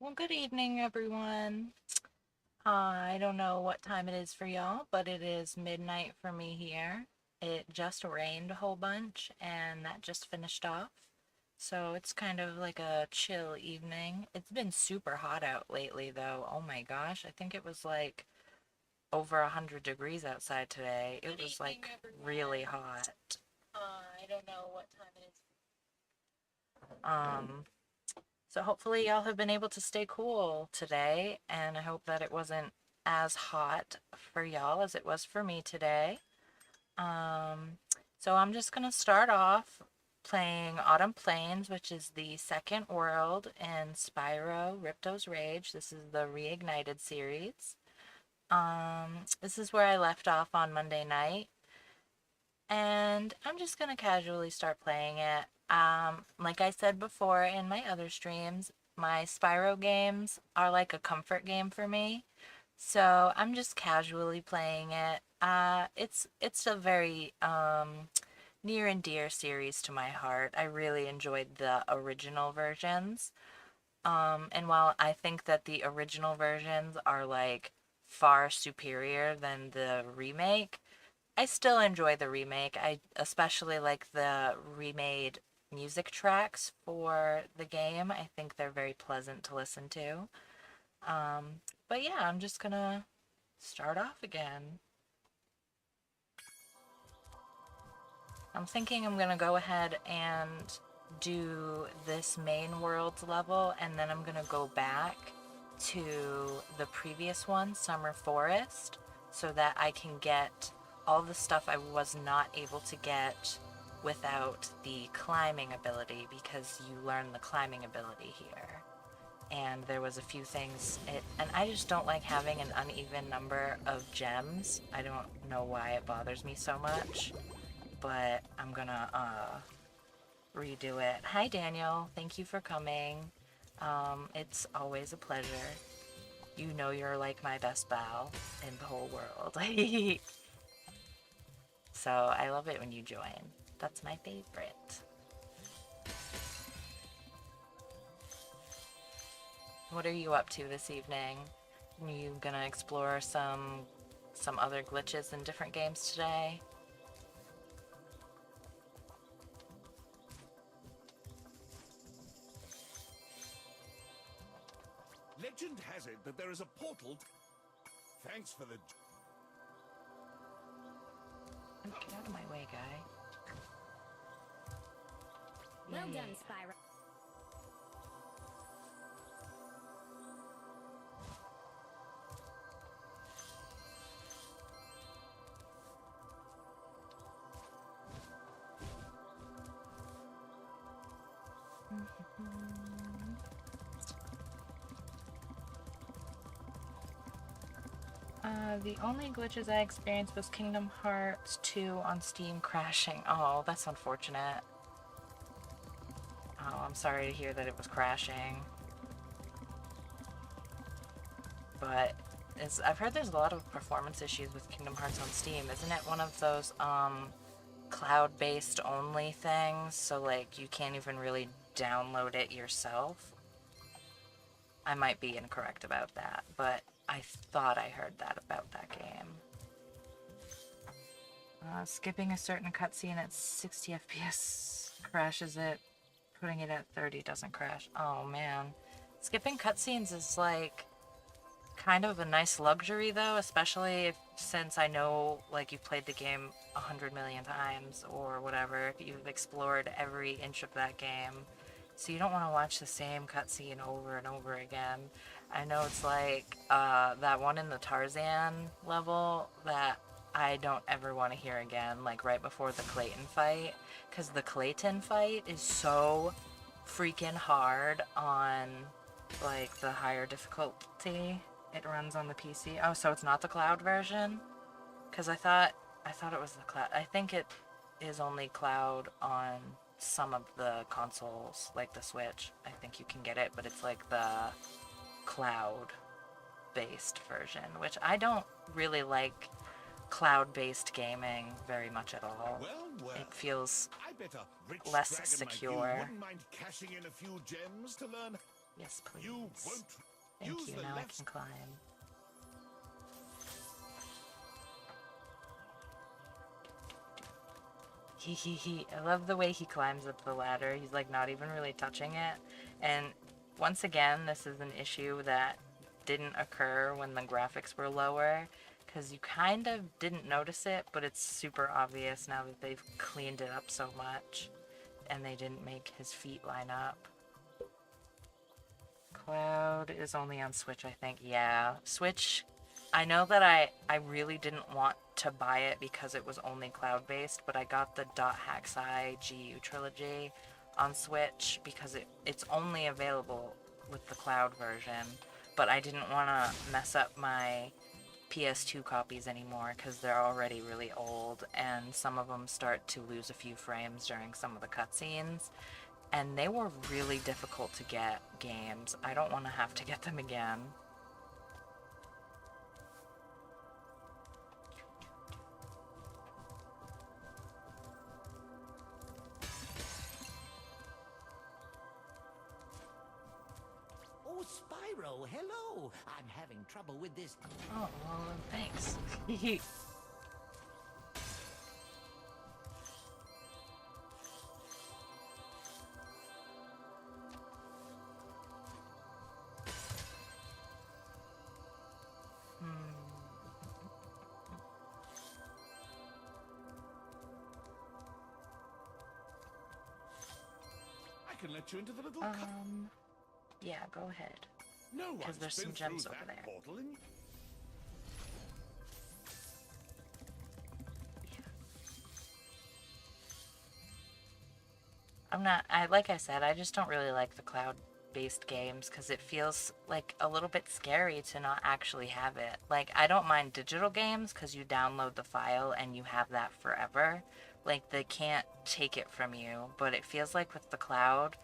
Well, good evening, everyone. I don't know what time it is for y'all, but it is midnight for me here. It just rained a whole bunch, and that just finished off. So it's kind of like a chill evening. It's been super hot out lately, though. Oh my gosh, I think it was like over 100 degrees outside today. It was like really hot. I don't know what time it is. So hopefully y'all have been able to stay cool today, and I hope that it wasn't as hot for y'all as it was for me today. Um, so I'm just gonna start off playing Autumn Plains, which is the second world in Spyro Ripto's Rage. This is the Reignited series. This is where I left off on Monday night, and I'm just gonna casually start playing it. Like I said before in my other streams, my Spyro games are like a comfort game for me. So I'm just casually playing it. It's a very near and dear series to my heart. I really enjoyed the original versions. And while I think that the original versions are like far superior than the remake, I still enjoy the remake. I especially like the remade music tracks for the game. I think they're very pleasant to listen to. But yeah, I'm just gonna start off again. I'm thinking I'm gonna go ahead and do this main world level, and then I'm gonna go back to the previous one, Summer Forest, so that I can get all the stuff I was not able to get without the climbing ability, because you learn the climbing ability here. And there was a few things, and I just don't like having an uneven number of gems. I don't know why it bothers me so much, but I'm gonna redo it. Hi Daniel, thank you for coming. It's always a pleasure. You know you're like my best pal in the whole world. So I love it when you join. That's my favorite. What are you up to this evening? Are you gonna explore some other glitches in different games today? Legend has it that there is a portal. Thanks for the... Oh, get out of my way, guy. Well Yay. done, Spyro. The only glitches I experienced was Kingdom Hearts 2 on Steam crashing. Oh, that's unfortunate. Oh, I'm sorry to hear that it was crashing. But I've heard there's a lot of performance issues with Kingdom Hearts on Steam. Isn't it one of those cloud-based only things? So like you can't even really download it yourself? I might be incorrect about that, but I thought I heard that about that game. Skipping a certain cutscene at 60 FPS crashes it. Putting it at 30 doesn't crash. Oh man. Skipping cutscenes is like kind of a nice luxury though, especially since I know like you've played the game 100 million times or whatever, if you've explored every inch of that game. So you don't want to watch the same cutscene over and over again. I know it's like that one in the Tarzan level that I don't ever want to hear again, like right before the Clayton fight, because the Clayton fight is so freaking hard on like the higher difficulty. It runs on the PC. Oh, so it's not the cloud version? Because I thought it was the cloud. I think it is only cloud on some of the consoles, like the Switch. I think you can get it, but it's like the cloud-based version, which I don't really like cloud-based gaming very much at all. Well, It feels I bet a rich less dragon like you secure. wouldn't mind cashing in a few gems to learn Yes, please. You won't Thank use you, the now I left. can climb. He. I love the way he climbs up the ladder. He's like not even really touching it. And once again, this is an issue that didn't occur when the graphics were lower, because you kind of didn't notice it, but it's super obvious now that they've cleaned it up so much and they didn't make his feet line up. Cloud is only on Switch, I think. Yeah, Switch. I know that I really didn't want to buy it because it was only cloud-based, but I got the .hacksci GU trilogy on Switch because it's only available with the cloud version. But I didn't want to mess up my PS2 copies anymore because they're already really old, and some of them start to lose a few frames during some of the cutscenes. And they were really difficult to get games. I don't want to have to get them again. Oh, Spyro, hello. I'm having trouble with this. Oh, well, thanks. I can let you into the little cup. Yeah, go ahead. No Because one's there's been some gems through over that there. portal in... Like I said, I just don't really like the cloud-based games because it feels like a little bit scary to not actually have it. Like, I don't mind digital games because you download the file and you have that forever. Like, they can't take it from you, but it feels like with the cloud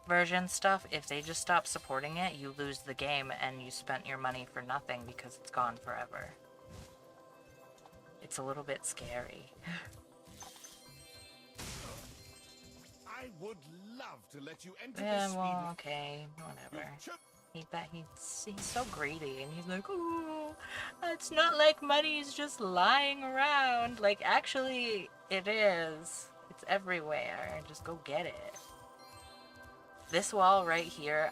version stuff, if they just stop supporting it, you lose the game and you spent your money for nothing because it's gone forever. It's a little bit scary. I would love to let you enter Yeah, this well, speed... okay, whatever. You've cho- He's so greedy, and he's like, oh, it's not like money's just lying around. Like, actually, it is. It's everywhere. Just go get it. This wall right here,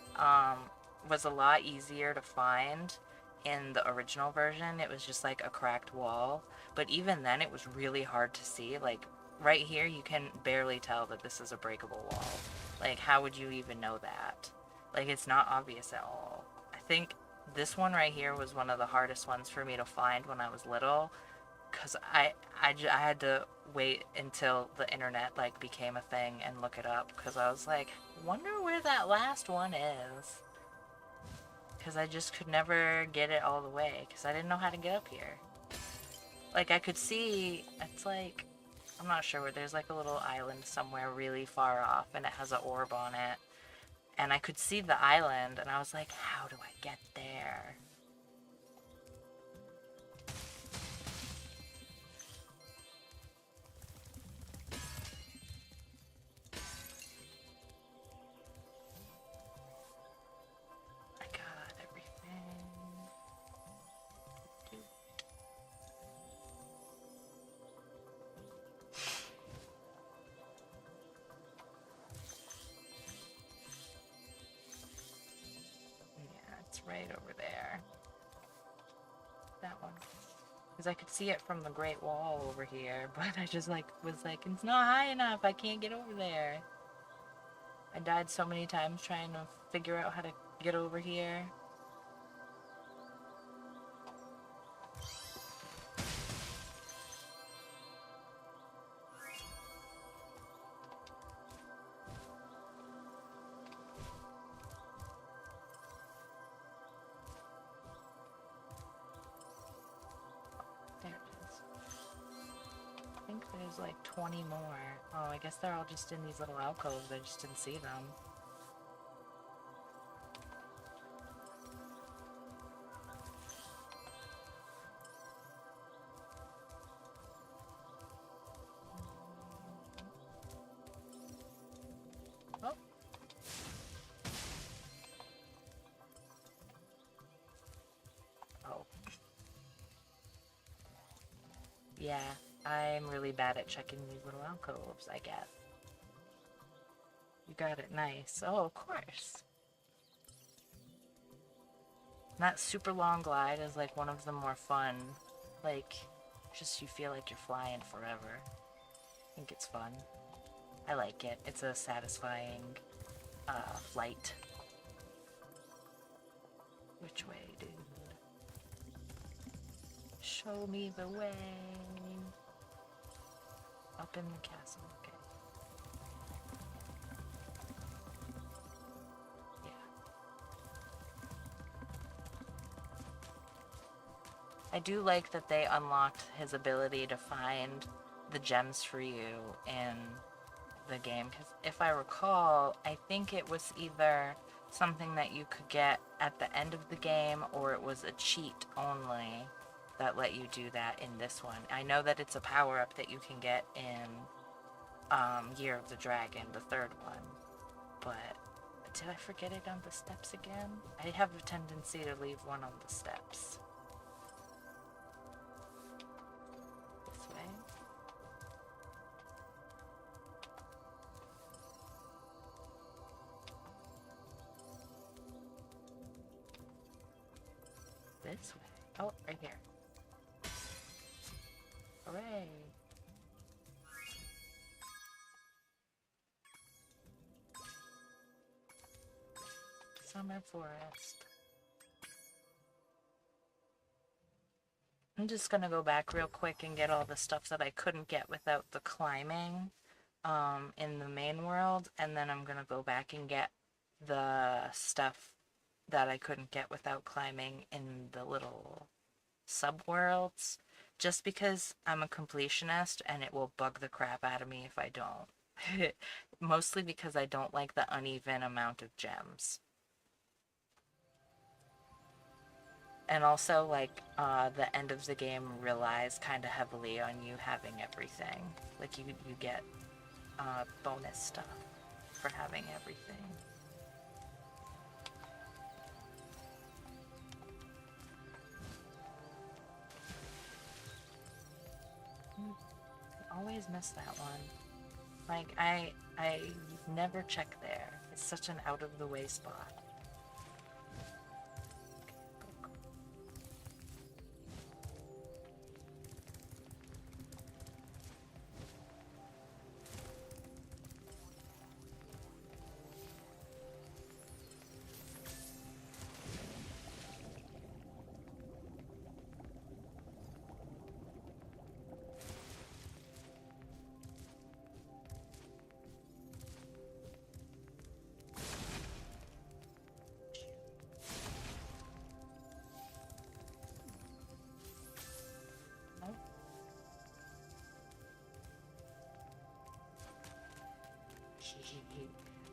was a lot easier to find in the original version. It was just like a cracked wall, but even then it was really hard to see. Like, right here, you can barely tell that this is a breakable wall. Like, how would you even know that? Like, it's not obvious at all. I think this one right here was one of the hardest ones for me to find when I was little, because I had to wait until the internet, like, became a thing and look it up, because I was like, wonder where that last one is. Because I just could never get it all the way, because I didn't know how to get up here. Like, I could see, it's like, I'm not sure where, there's like a little island somewhere really far off, and it has an orb on it. And I could see the island, and I was like, how do I get there? I got everything. Yeah, it's right over there. That one. Because I could see it from the Great Wall over here, but I just like was like, it's not high enough. I can't get over there. I died so many times trying to figure out how to get over here. There it is. I think there's like 20 more. Oh, I guess they're all just in these little alcoves. I just didn't see them. Oh. Yeah, I'm really bad at checking these little alcoves, I guess. You got it nice. Oh, of course. And that super long glide is like one of the more fun. Like, just you feel like you're flying forever. I think it's fun. I like it. It's a satisfying flight. Which way, dude? Show me the way. Up in the castle, okay. Yeah. I do like that they unlocked his ability to find the gems for you in the game, because if I recall, I think it was either something that you could get at the end of the game or it was a cheat only that let you do that in this one. I know that it's a power-up that you can get in Year of the Dragon, the third one, but did I forget it on the steps again? I have a tendency to leave one on the steps. This way. This way. Oh, right here. Hooray! Summer forest. I'm just gonna go back real quick and get all the stuff that I couldn't get without the climbing in the main world, and then I'm gonna go back and get the stuff that I couldn't get without climbing in the little subworlds, just because I'm a completionist and it will bug the crap out of me if I don't. Mostly because I don't like the uneven amount of gems. And also, like, the end of the game relies kind of heavily on you having everything. Like, you get bonus stuff for having everything. I always miss that one. Like, I never check there. It's such an out-of-the-way spot.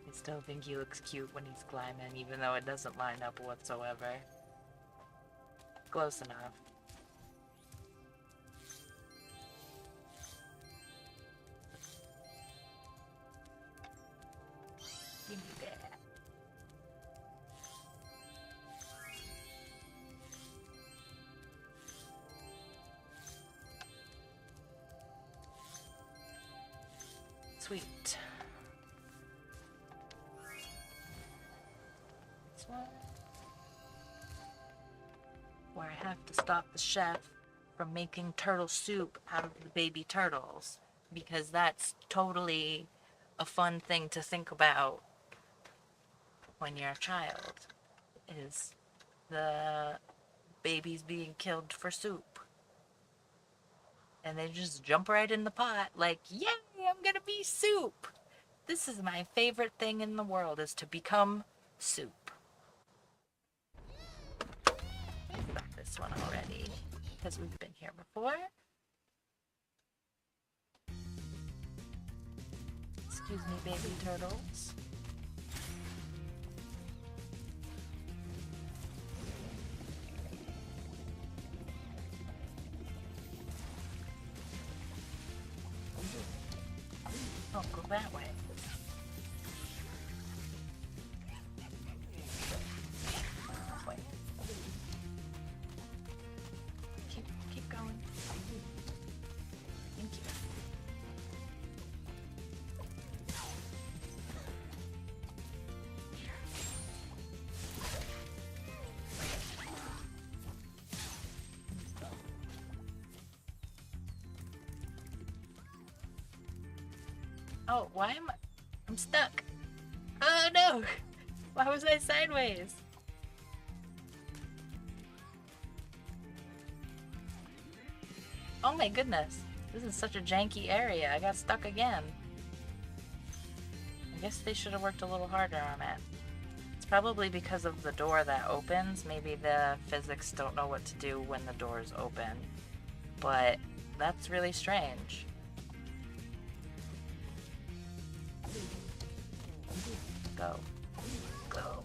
I still think he looks cute when he's climbing, even though it doesn't line up whatsoever. Close enough. Give me that. Sweet. This one. Where I have to stop the chef from making turtle soup out of the baby turtles, because that's totally a fun thing to think about when you're a child, is the babies being killed for soup. And they just jump right in the pot like, yay, I'm gonna be soup. This is my favorite thing in the world, is to become soup. Got this one already, because we've been here before. Excuse me, baby turtles. Oh, go that way. This way. Keep going. Oh, why am I? I'm stuck. Oh no! Why was I sideways? Oh my goodness. This is such a janky area. I got stuck again. I guess they should have worked a little harder on it. It's probably because of the door that opens. Maybe the physics don't know what to do when the doors open. But that's really strange. Go. Go.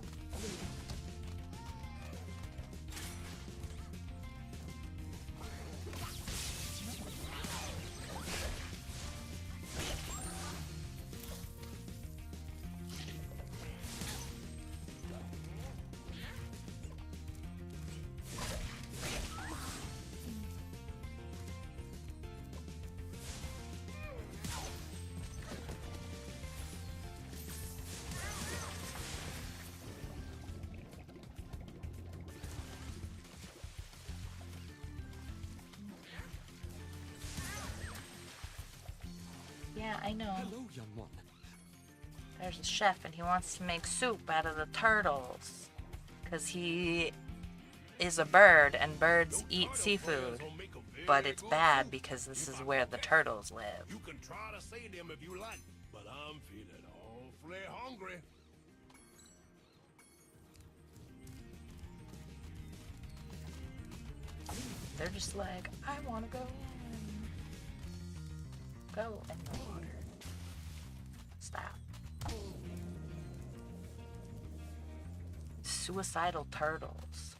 Yeah, I know. Hello, young one. There's a chef and he wants to make soup out of the turtles. Because he is a bird and birds eat seafood. But it's bad because this is where the turtles live. You can try to say them if you like, but I'm feeling awfully hungry. They're just like, I want to go in. Go in the water. Stop. Suicidal turtles.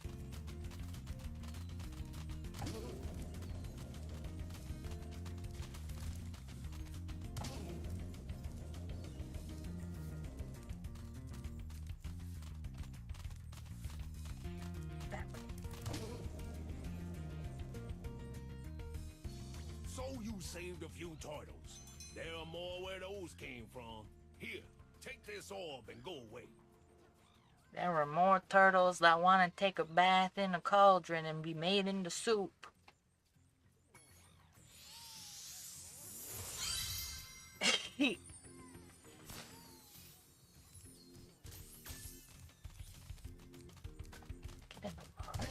So you saved a few turtles. There are more where those came from. Here, take this orb and go away. There were more turtles that want to take a bath in a cauldron and be made into soup. Get in the water.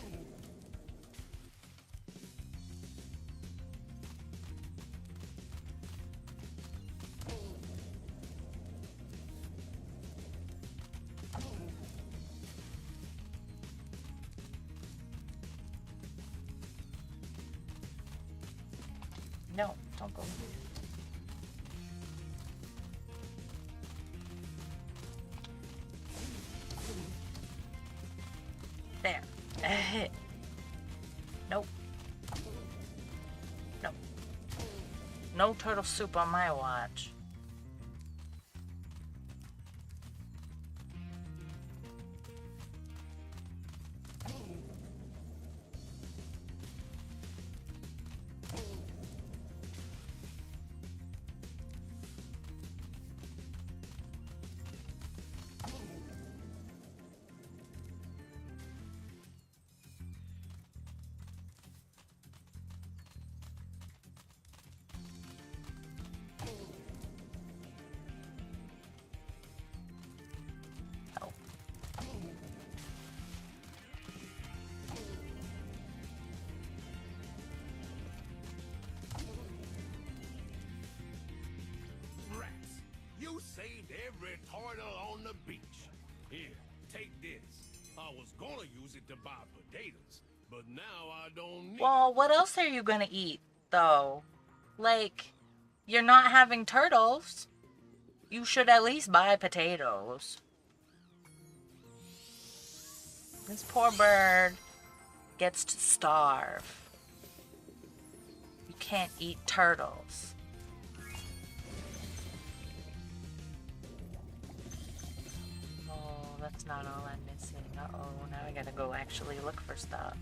No, don't go. There. Nope. Nope. No turtle soup on my watch. Rats, you saved every turtle on the beach. Here, take this. I was gonna use it to buy potatoes, but now I don't need Well, what else are you gonna eat, though? Like, you're not having turtles. You should at least buy potatoes. This poor bird gets to starve. You can't eat turtles. Oh, that's not all I'm missing. Uh-oh, now I gotta go actually look for stuff.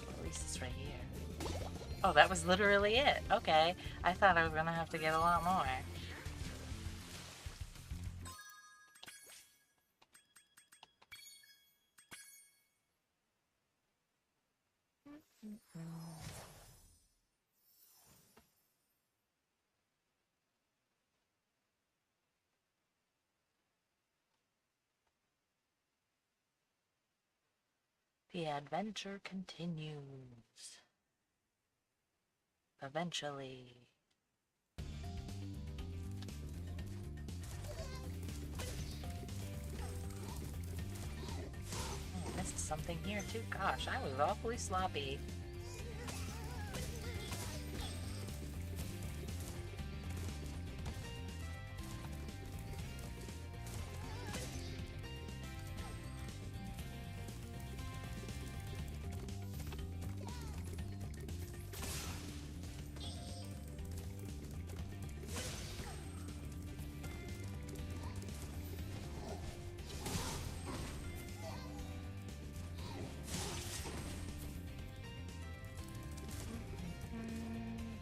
At least it's right here. Oh, that was literally it. Okay. I thought I was gonna have to get a lot more. The adventure continues. Eventually. Oh, I missed something here too. Gosh, I was awfully sloppy.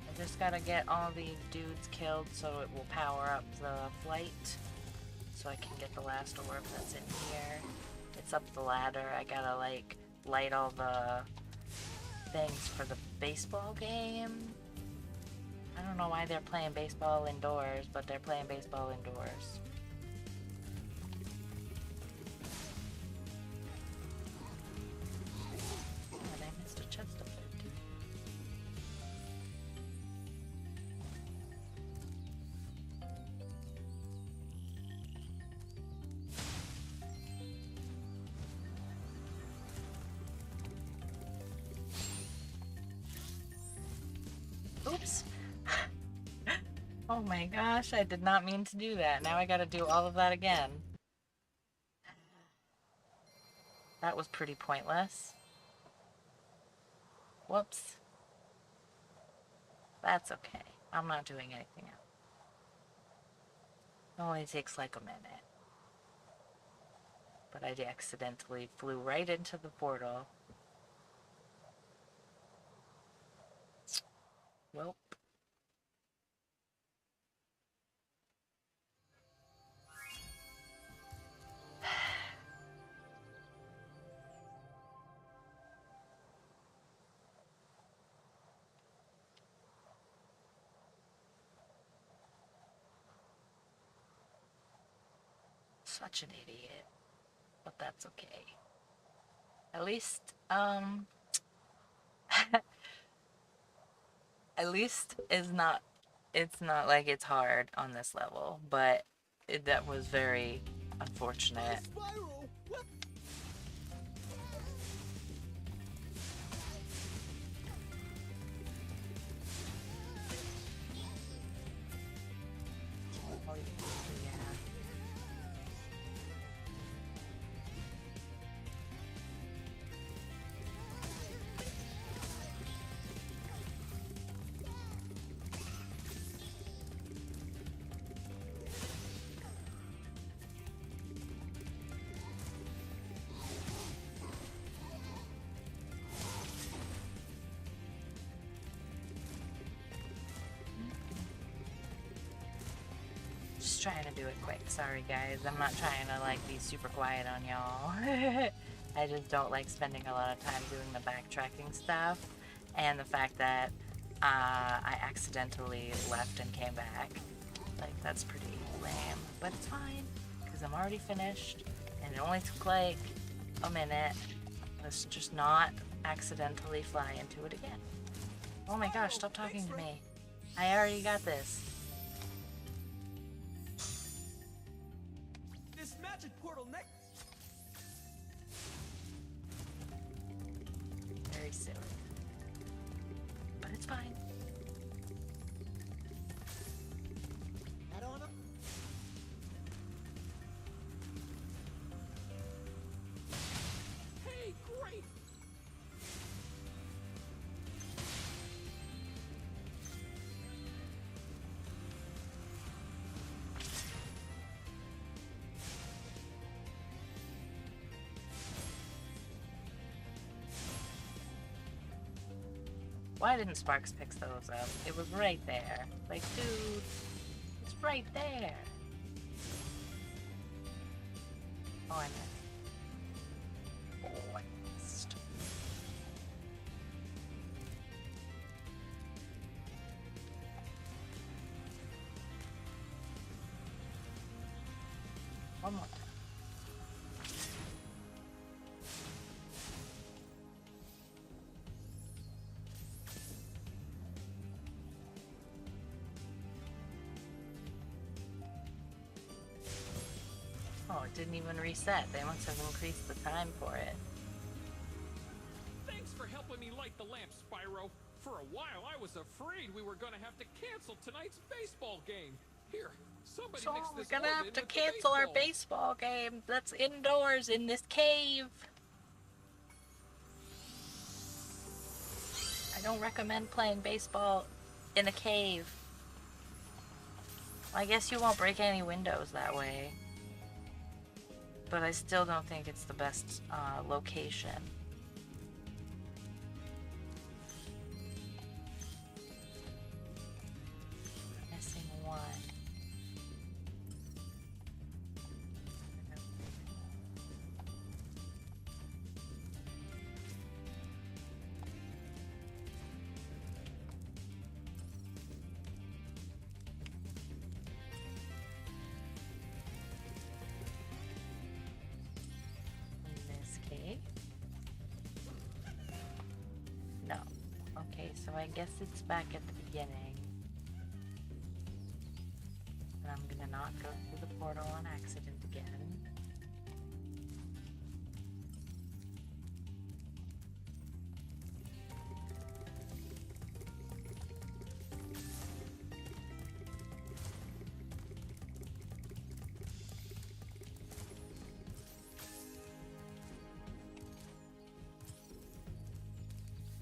I just gotta get all these dudes killed so it will power up the flight. So I can get the last orb that's in here. It's up the ladder. I gotta like light all the things for the baseball game. I don't know why they're playing baseball indoors, but they're playing baseball indoors. And I missed a chest up there too. Oops. Oh my gosh, I did not mean to do that. Now I gotta do all of that again. That was pretty pointless. Whoops. That's okay. I'm not doing anything else. It only takes like a minute. But I accidentally flew right into the portal. Welp. Such an idiot. But that's okay. At least, at least it's not like it's hard on this level, but that was very unfortunate. Spyro, what? Oh, yeah. Just trying to do it quick. Sorry guys, I'm not trying to like be super quiet on y'all. I just don't like spending a lot of time doing the backtracking stuff, and the fact that I accidentally left and came back. Like, that's pretty lame, but it's fine because I'm already finished and it only took like a minute. Let's just not accidentally fly into it again. Oh my gosh, stop talking to me. I already got this. This magic portal next. Very silly. But it's fine. Head on up. Hey, great. Why didn't Sparks pick those up? It was right there. Like, dude, it's right there. Oh, I missed. Oh, I missed. One more time. Oh, it didn't even reset. They must have increased the time for it. Thanks for helping me light the lamp, Spyro. For a while, I was afraid we were gonna have to cancel tonight's baseball game. Here, somebody So mix we're this gonna orb have in to with the cancel our baseball. baseball game that's indoors in this cave. I don't recommend playing baseball in a cave. I guess you won't break any windows that way. But I still don't think it's the best location. Missing one. In this case. No. Okay, so I guess it's back at the beginning. And I'm gonna not go through the portal on accident again.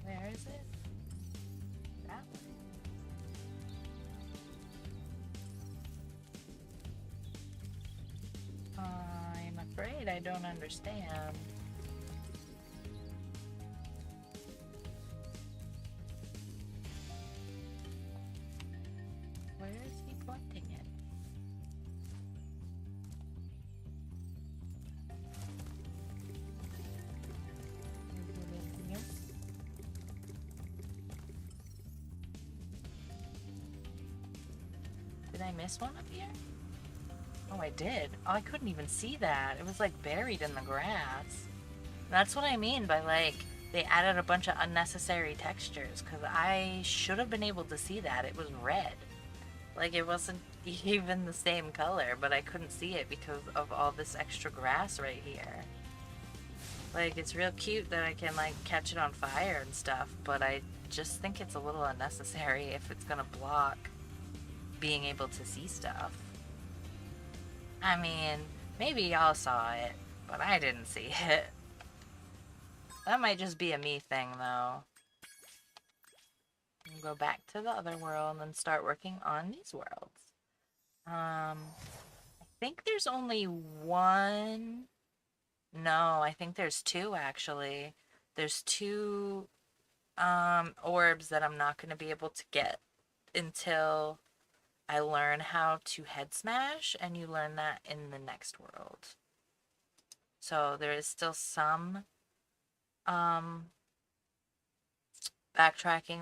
Where is it? That one. I'm afraid I don't understand. Where is he pointing it? Maybe anything else? Did I miss one up here? Oh, I did. Oh, I couldn't even see that. It was like buried in the grass. That's what I mean by like they added a bunch of unnecessary textures because I should have been able to see that. It was red. Like it wasn't even the same color, but I couldn't see it because of all this extra grass right here. Like it's real cute that I can like catch it on fire and stuff, but I just think it's a little unnecessary if it's gonna block being able to see stuff. I mean, maybe y'all saw it, but I didn't see it. That might just be a me thing, though. We'll go back to the other world and start working on these worlds. I think there's only one. No, I think there's two, actually. There's two orbs that I'm not going to be able to get until I learn how to head smash, and you learn that in the next world. So there is still some backtracking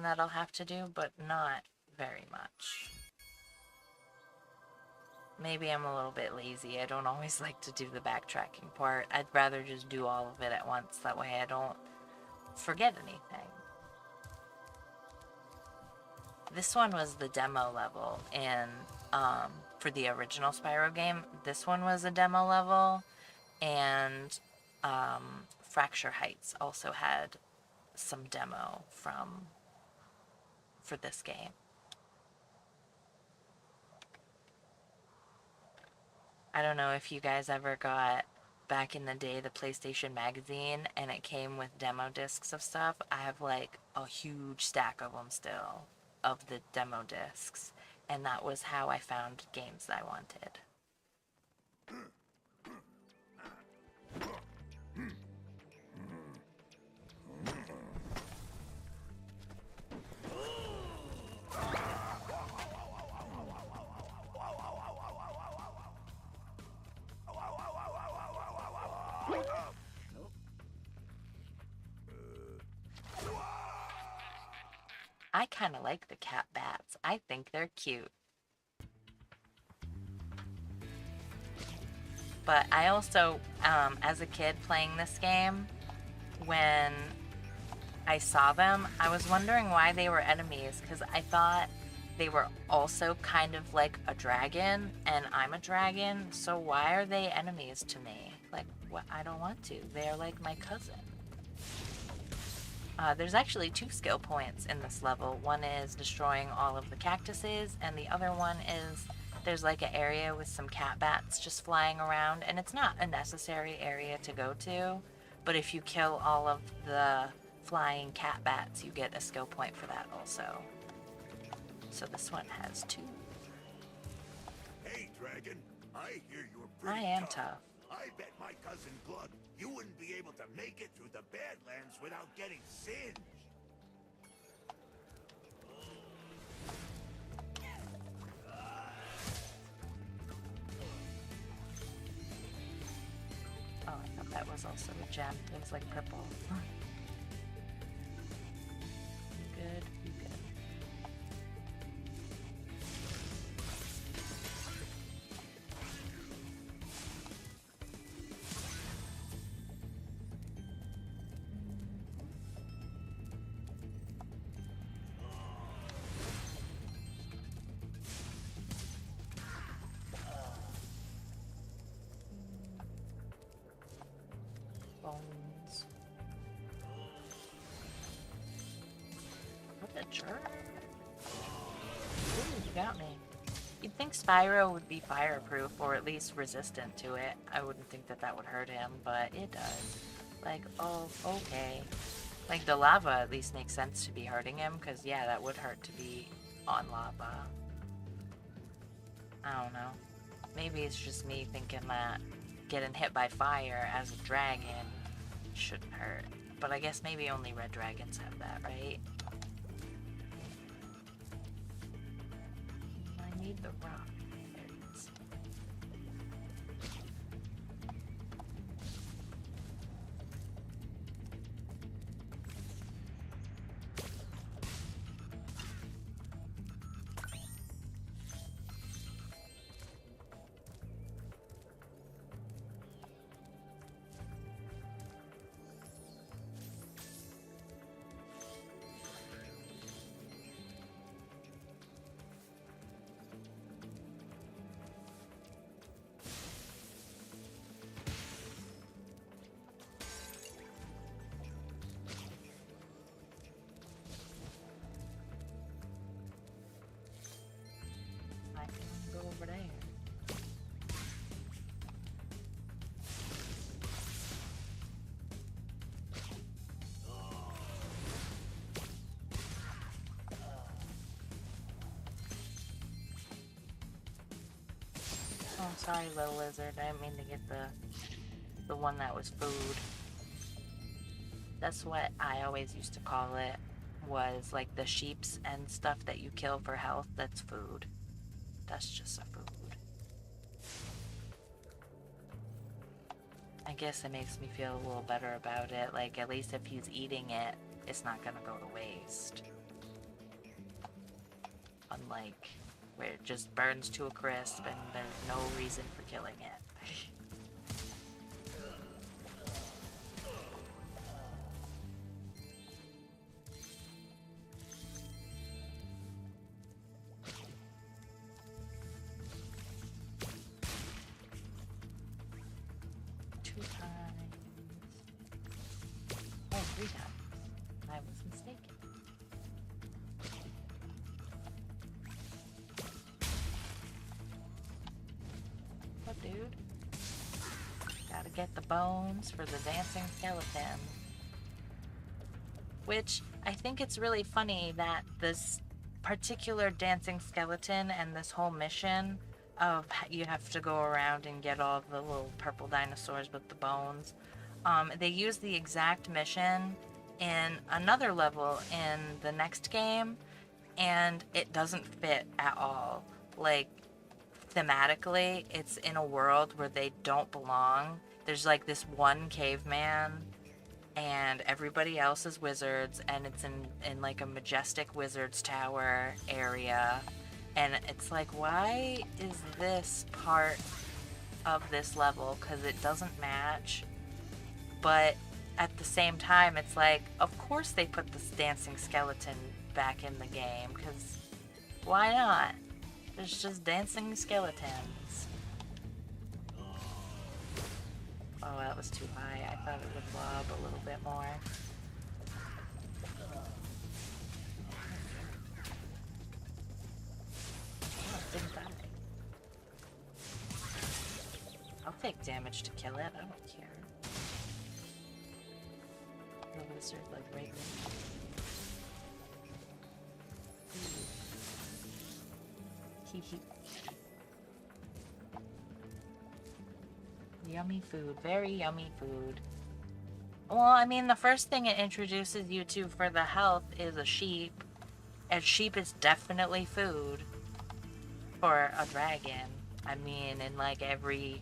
that I'll have to do, but not very much. Maybe I'm a little bit lazy. I don't always like to do the backtracking part. I'd rather just do all of it at once. That way I don't forget anything. This one was the demo level, and for the original Spyro game, this one was a demo level, and Fracture Heights also had some demo for this game. I don't know if you guys ever got, back in the day, the PlayStation Magazine, and it came with demo discs of stuff. I have like a huge stack of them still, of the demo discs, and that was how I found games that I wanted. I kind of like the cat bats. I think they're cute. But I also, as a kid playing this game, when I saw them, I was wondering why they were enemies, because I thought they were also kind of like a dragon, and I'm a dragon, so why are they enemies to me? Like, what? I don't want to. They're like my cousin. There's actually 2 skill points in this level. One is destroying all of the cactuses, and the other one is there's like an area with some cat bats just flying around, and it's not a necessary area to go to, but if you kill all of the flying cat bats, you get a skill point for that also. So this one has 2. Hey, Dragon. I hear you're I pretty am tough. I bet my cousin Glug, you wouldn't be able to make it through the Badlands without getting singed. Oh, I thought that was also a gem. It was like purple. You good? You good. Bones. What a jerk. Ooh, you got me. You'd think Spyro would be fireproof, or at least resistant to it. I wouldn't think that that would hurt him, but it does. Like, oh, okay. Like, the lava at least makes sense to be hurting him, because, yeah, that would hurt to be on lava. I don't know. Maybe it's just me thinking that getting hit by fire as a dragon shouldn't hurt. But I guess maybe only red dragons have that, right? I need the rock. There it is. I can go over there. Oh, sorry, little lizard. I didn't mean to get the one that was food. That's what I always used to call it, was like the sheeps and stuff that you kill for health, that's food. That's just a food. I guess it makes me feel a little better about it. Like, at least if he's eating it, it's not gonna go to waste. Unlike where it just burns to a crisp and there's no reason for killing it. Two times. Oh, 3 times. I was mistaken. What, dude? Gotta get the bones for the dancing skeleton. Which, I think it's really funny that this particular dancing skeleton and this whole mission of you have to go around and get all the little purple dinosaurs with the bones, they use the exact mission in another level in the next game, and it doesn't fit at all. Like, thematically, it's in a world where they don't belong. There's like this one caveman and everybody else is wizards, and it's in like a majestic wizard's tower area, and it's like, why is this part of this level because it doesn't match. But at the same time, it's like, of course they put this dancing skeleton back in the game, because why not? There's just dancing skeletons. Oh, that was too high. I thought it would lob a little bit more. Oh, it didn't die. I'll take damage to kill it. I don't care. The lizard, like, right there. Hee hee. Yummy food. Very yummy food. Well, I mean, the first thing it introduces you to for the health is a sheep. And sheep is definitely food for a dragon. I mean, in like every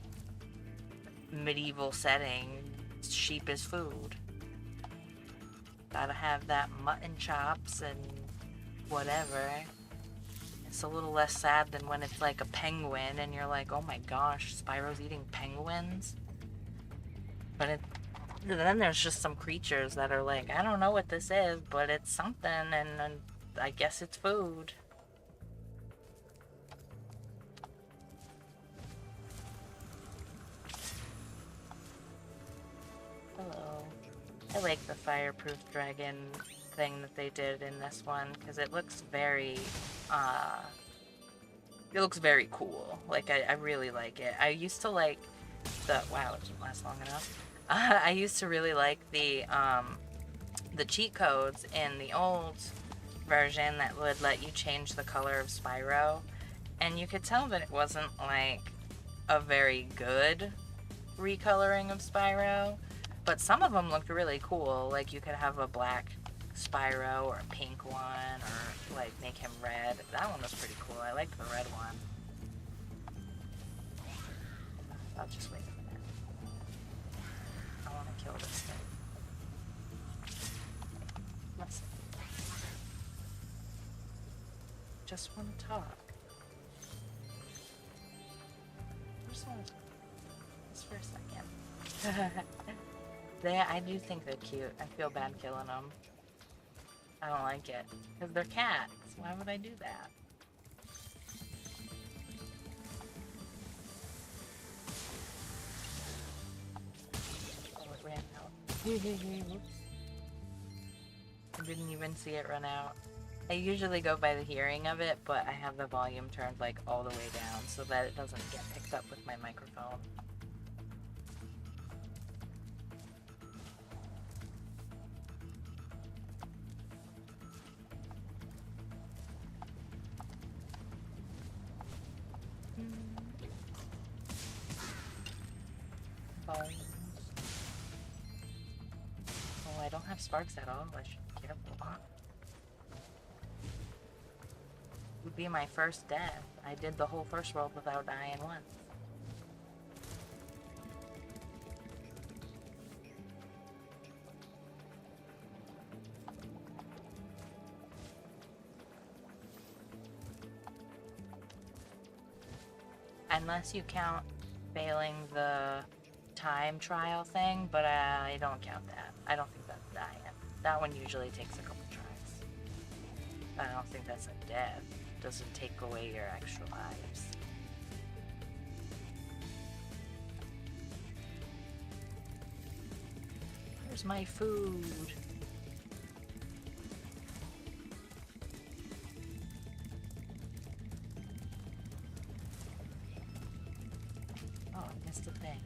medieval setting, sheep is food. Gotta have that mutton chops and whatever. It's a little less sad than when it's like a penguin and you're like, oh my gosh, Spyro's eating penguins? But then there's just some creatures that are like, I don't know what this is, but it's something, and I guess it's food. Hello. I like the fireproof dragon thing that they did in this one, because it looks very, cool. Like, I really like it. I used to like wow, it didn't last long enough. I used to really like the cheat codes in the old version that would let you change the color of Spyro, and you could tell that it wasn't like a very good recoloring of Spyro, but some of them looked really cool. Like you could have a black Spyro or a pink one, or like make him red. That one was pretty cool. I liked the red one. I'll just wait a minute. I want to kill this thing. Let's just want to talk. Just want to just for a second. I do think they're cute. I feel bad killing them. I don't like it. Because they're cats. Why would I do that? Oh, it ran out. Whoops. I didn't even see it run out. I usually go by the hearing of it, but I have the volume turned like all the way down so that it doesn't get picked up with my microphone. Bones. Oh, I don't have sparks at all. I should be careful. Would be my first death. I did the whole first world without dying once. Unless you count failing the time trial thing, but I don't count that. I don't think that's dying. That one usually takes a couple tries. I don't think that's a death. It doesn't take away your extra lives. Where's my food? Oh, I missed a thing.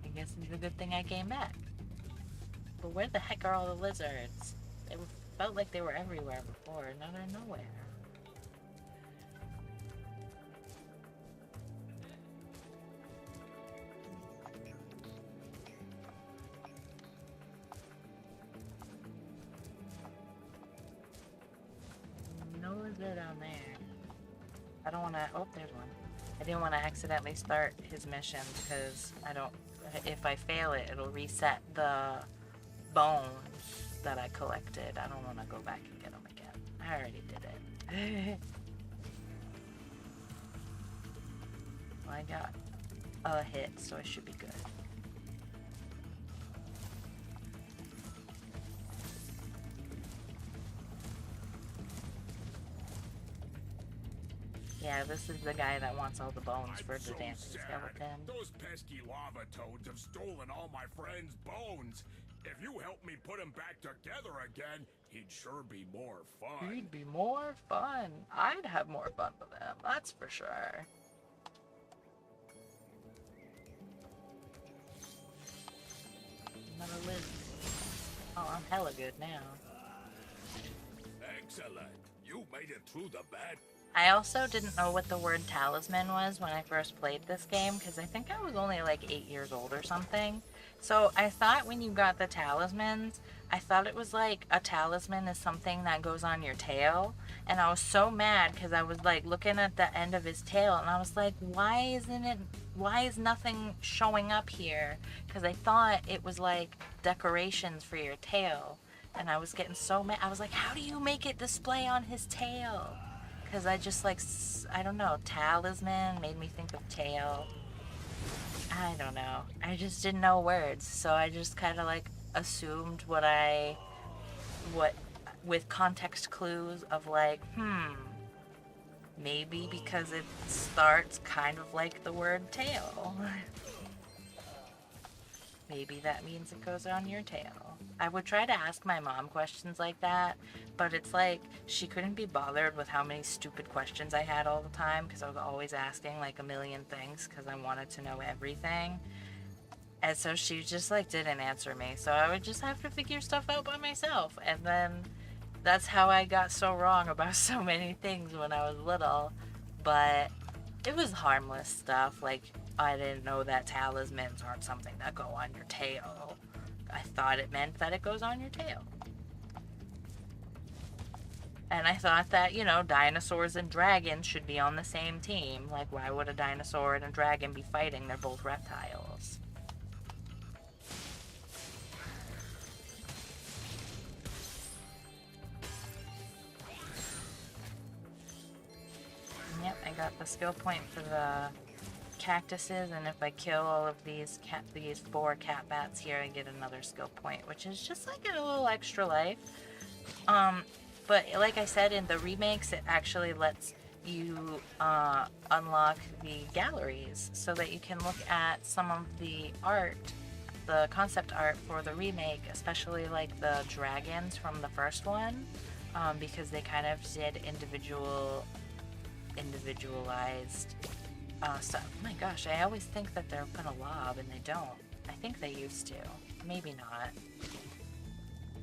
I guess it's a good thing I came back. But where the heck are all the lizards? It felt like they were everywhere before. Now they're nowhere. No lizard down there. I don't want to... Oh, there's one. I didn't want to accidentally start his mission because I don't... If I fail it, it'll reset the bones that I collected. I don't want to go back and get them again. I already did it. Well, I got a hit, so I should be good. Yeah, this is the guy that wants all the bones for the dancing skeleton. Those pesky lava toads have stolen all my friends' bones. If you help me put them back together again, he'd sure be more fun. He'd be more fun. I'd have more fun with him, that's for sure. Another Liz. Oh, I'm hella good now. Excellent. You made it through the bad. I also didn't know what the word talisman was when I first played this game, because I think I was only like 8 years old or something. So I thought when you got the talismans, I thought it was like a talisman is something that goes on your tail. And I was so mad because I was like looking at the end of his tail and I was like, why is nothing showing up here? Because I thought it was like decorations for your tail. And I was getting so mad. I was like, how do you make it display on his tail? Because I just like, I don't know, talisman made me think of tail. I don't know. I just didn't know words. So I just kind of like assumed with context clues of like, maybe because it starts kind of like the word tail. Maybe that means it goes on your tail. I would try to ask my mom questions like that, but it's like she couldn't be bothered with how many stupid questions I had all the time because I was always asking like a million things because I wanted to know everything. And so she just like didn't answer me. So I would just have to figure stuff out by myself. And then that's how I got so wrong about so many things when I was little. But it was harmless stuff. Like, I didn't know that talismans aren't something that go on your tail. I thought it meant that it goes on your tail. And I thought that, you know, dinosaurs and dragons should be on the same team. Like, why would a dinosaur and a dragon be fighting? They're both reptiles. Yep, I got the skill point for the cactuses, and if I kill all of these 4 cat bats here, I get another skill point, which is just like a little extra life. But like I said, in the remakes, it actually lets you unlock the galleries so that you can look at some of the art, the concept art for the remake, especially like the dragons from the first one, because they kind of did individualized stuff. Oh my gosh, I always think that they're gonna lob and they don't. I think they used to. Maybe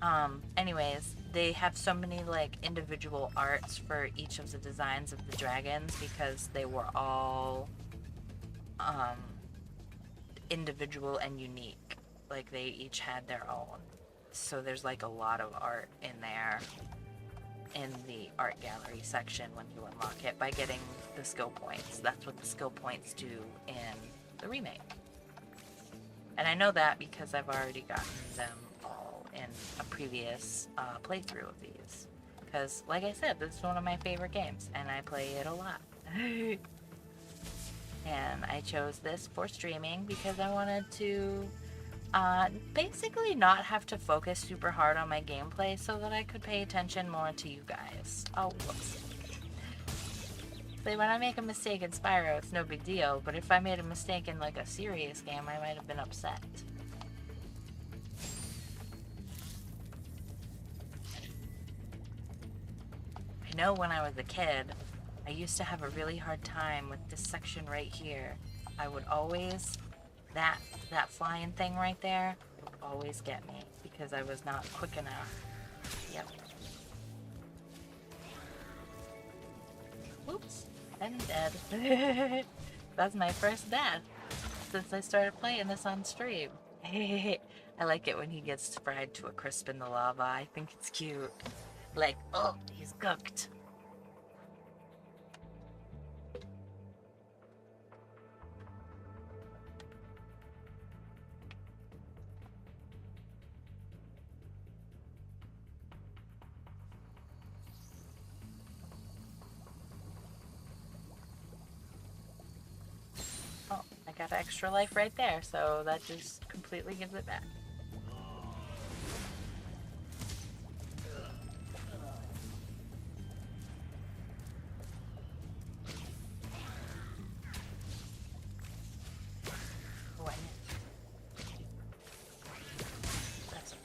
not. Anyways, they have so many like individual arts for each of the designs of the dragons because they were all individual and unique. Like they each had their own. So there's like a lot of art in there in the art gallery section when you unlock it by getting the skill points. That's what the skill points do in the remake. And I know that because I've already gotten them all in a previous playthrough of these. Because, like I said, this is one of my favorite games, and I play it a lot. And I chose this for streaming because I wanted to basically not have to focus super hard on my gameplay so that I could pay attention more to you guys. Oh, whoops. So when I make a mistake in Spyro, it's no big deal, but if I made a mistake in like a serious game, I might have been upset. I know when I was a kid, I used to have a really hard time with this section right here. I would always, that flying thing right there would always get me because I was not quick enough. Yep. Whoops, I'm dead. That's my first death since I started playing this on stream. I like it when he gets fried to a crisp in the lava. I think it's cute. Like, oh, he's cooked. extra life right there, so that just completely gives it back. Oh, I missed. That's okay.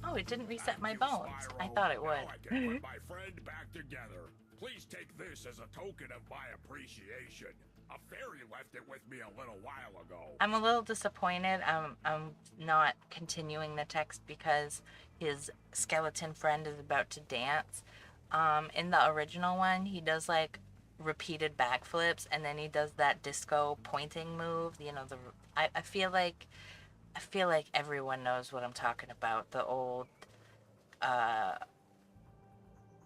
Oh, it didn't reset my bones. I thought it would. Now I can put my friend back together. Please take this as a token of my appreciation. A fairy left it with me a little while ago. I'm a little disappointed. I'm not continuing the text because his skeleton friend is about to dance. In the original one, he does like repeated backflips, and then he does that disco pointing move. You know, I feel like everyone knows what I'm talking about. The old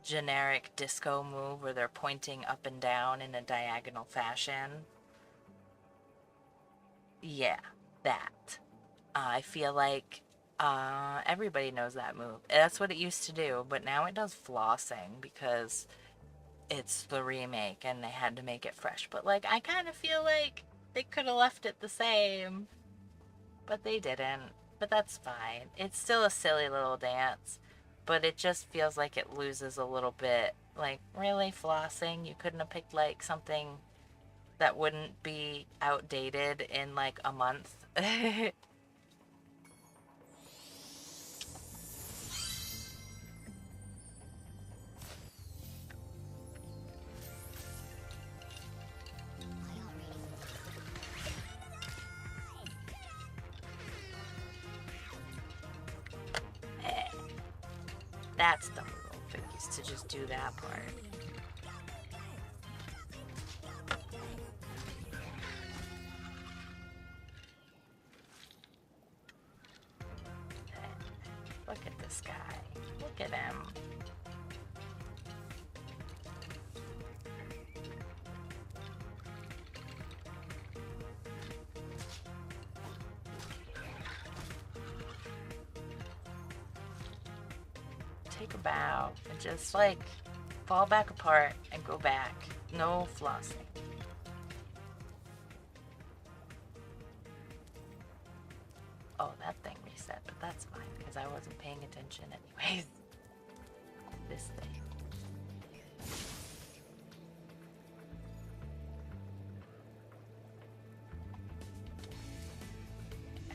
generic disco move where they're pointing up and down in a diagonal fashion. Yeah, that. I feel like everybody knows that move. That's what it used to do, but now it does flossing because it's the remake and they had to make it fresh. But like, I kind of feel like they could have left it the same, but they didn't. But that's fine. It's still a silly little dance, but it just feels like it loses a little bit. Like, really, flossing? You couldn't have picked like something that wouldn't be outdated in like a month. That's the little figures to just do that part. Look at this guy. Look at him. Take a bow and just like fall back apart and go back. No flossing. Oh, that thing reset, but that's fine because I wasn't paying attention anyways. This thing.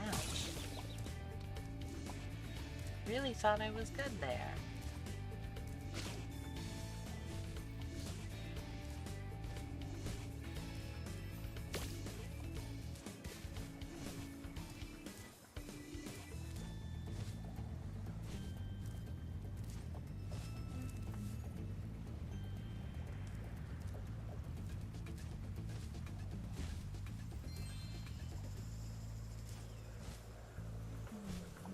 Ouch. Really thought I was good there.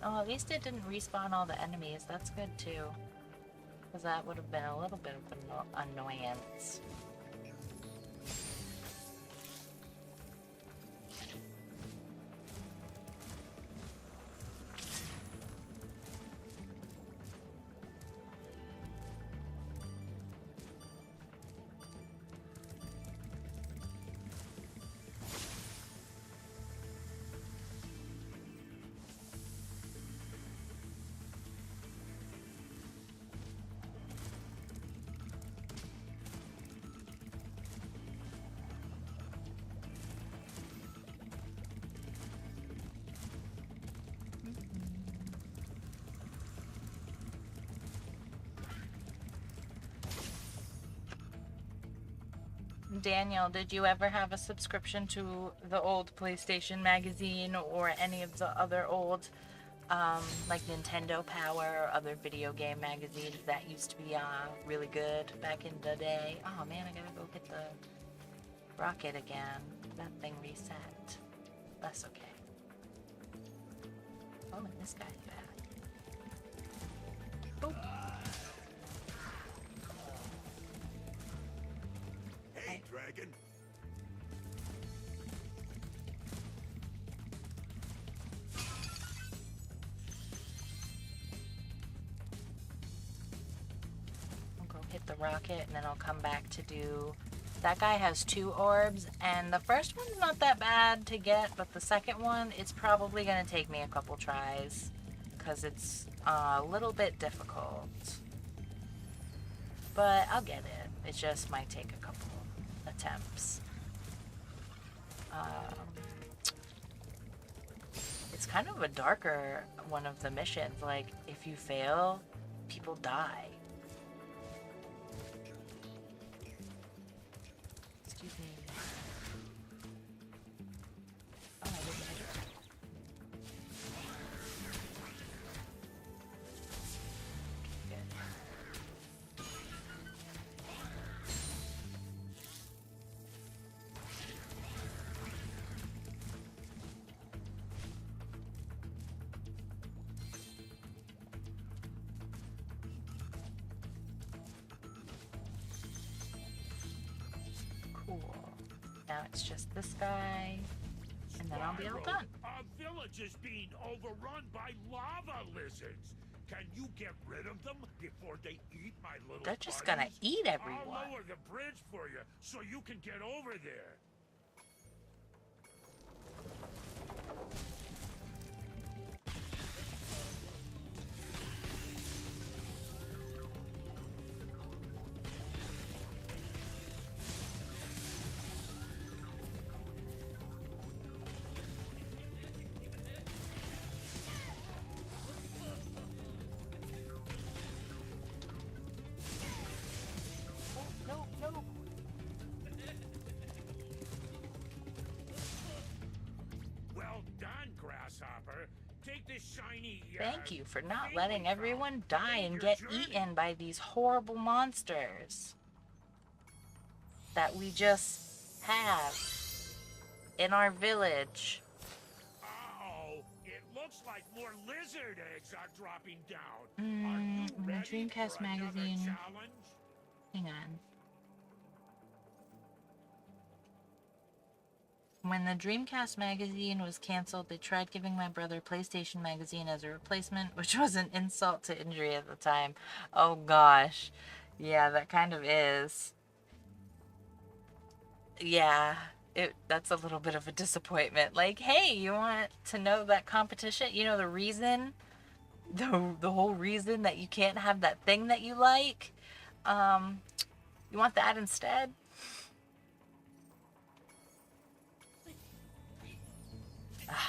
Oh, at least it didn't respawn all the enemies. That's good too. Because that would have been a little bit of an annoyance. Daniel, did you ever have a subscription to the old PlayStation magazine or any of the other old, like Nintendo Power or other video game magazines that used to be really good back in the day? Oh man, I gotta go get the rocket again. That thing reset. That's okay. Oh, and this guy's bad. Boop. Hey, dragon. I'll go hit the rocket and then I'll come back to do... That guy has 2 orbs, and the first one's not that bad to get, but the second one, it's probably going to take me a couple tries, because it's a little bit difficult. But I'll get it. It just might take a couple attempts. It's kind of a darker one of the missions. Like, if you fail, people die. Excuse me. Oh, I didn't hit her. Good. Cool. Now it's just this guy, and then I'll be all Spyro, done. Our village is being overrun by lava lizards. Can you get rid of them before they eat my little They're just buddies? gonna eat I'll everyone. lower the bridge for you so you can get over there. No, no. Well done, Grasshopper. Take this shiny. Thank you for not thing letting we found everyone to die end and your get journey. eaten by these horrible monsters that we just have in our village. Uh-oh. It looks like more lizard eggs are dropping down. Are Mm, you in the ready Dreamcast for another magazine. challenge? Hang on. When the Dreamcast magazine was canceled, they tried giving my brother PlayStation magazine as a replacement, which was an insult to injury at the time. Oh gosh. Yeah, that kind of is. Yeah, that's a little bit of a disappointment. Like, hey, you want to know that competition? You know the reason? The whole reason that you can't have that thing that you like? You want that instead?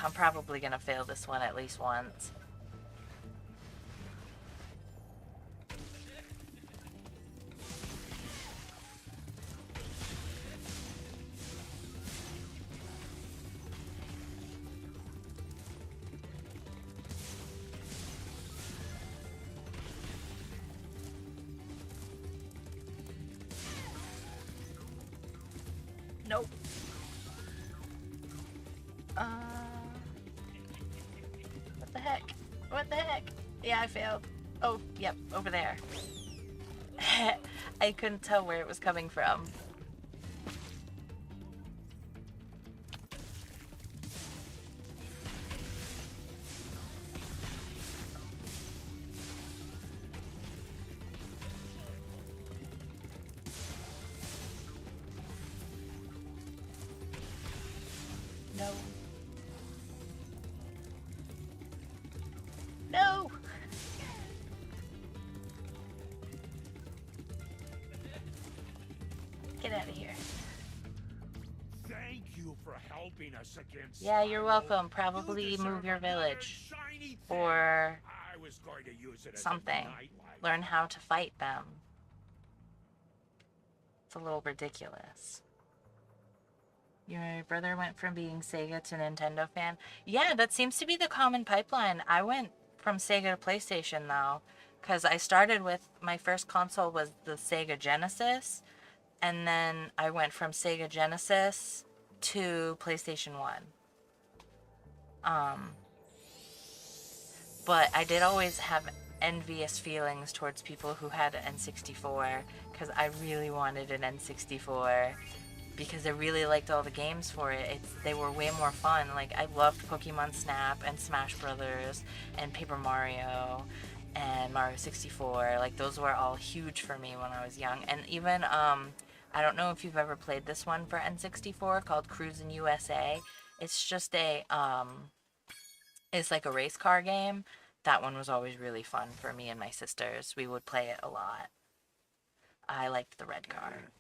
I'm probably gonna fail this one at least once. Nope. What the heck? What the heck? Yeah, I failed. Oh, yep, over there. I couldn't tell where it was coming from. No. No! Get out of here. Thank you for helping us against Yeah, you're Spyro. welcome. You Probably deserve move your another village. shiny thing. Or I was going to use it as a something. nightlight. Learn how to fight them. It's a little ridiculous. Your brother went from being Sega to Nintendo fan. Yeah, that seems to be the common pipeline. I went from Sega to PlayStation though, because I started with my first console was the Sega Genesis, and then I went from Sega Genesis to PlayStation 1. But I did always have envious feelings towards people who had an N64 because I really wanted an N64 because I really liked all the games for it. They were way more fun. Like I loved Pokemon Snap and Smash Brothers and Paper Mario and Mario 64. Like those were all huge for me when I was young. And even I don't know if you've ever played this one for N64 called Cruisin' USA. It's just it's like a race car game. That one was always really fun for me and my sisters. We would play it a lot. I liked the red car.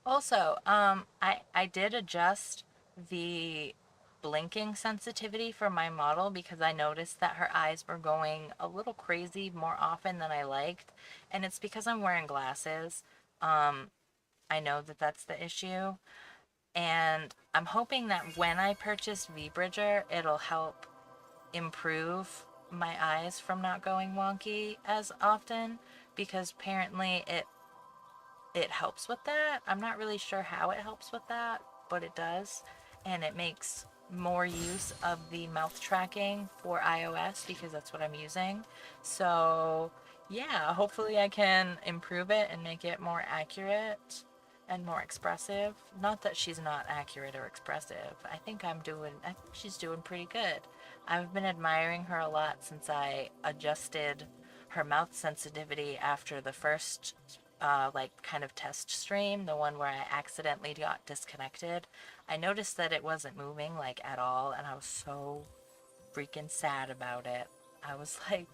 Also, I did adjust the blinking sensitivity for my model because I noticed that her eyes were going a little crazy more often than I liked, and it's because I'm wearing glasses. Um, I know that that's the issue, and I'm hoping that when I purchase V-Bridger, it'll help improve my eyes from not going wonky as often because apparently it helps with that. I'm not really sure how it helps with that, but it does. And it makes more use of the mouth tracking for iOS because that's what I'm using. So, yeah, hopefully I can improve it and make it more accurate and more expressive. Not that she's not accurate or expressive. I think she's doing pretty good. I've been admiring her a lot since I adjusted her mouth sensitivity after the first like kind of test stream, the one where I accidentally got disconnected. I noticed that it wasn't moving like at all, and I was so freaking sad about it. I was like,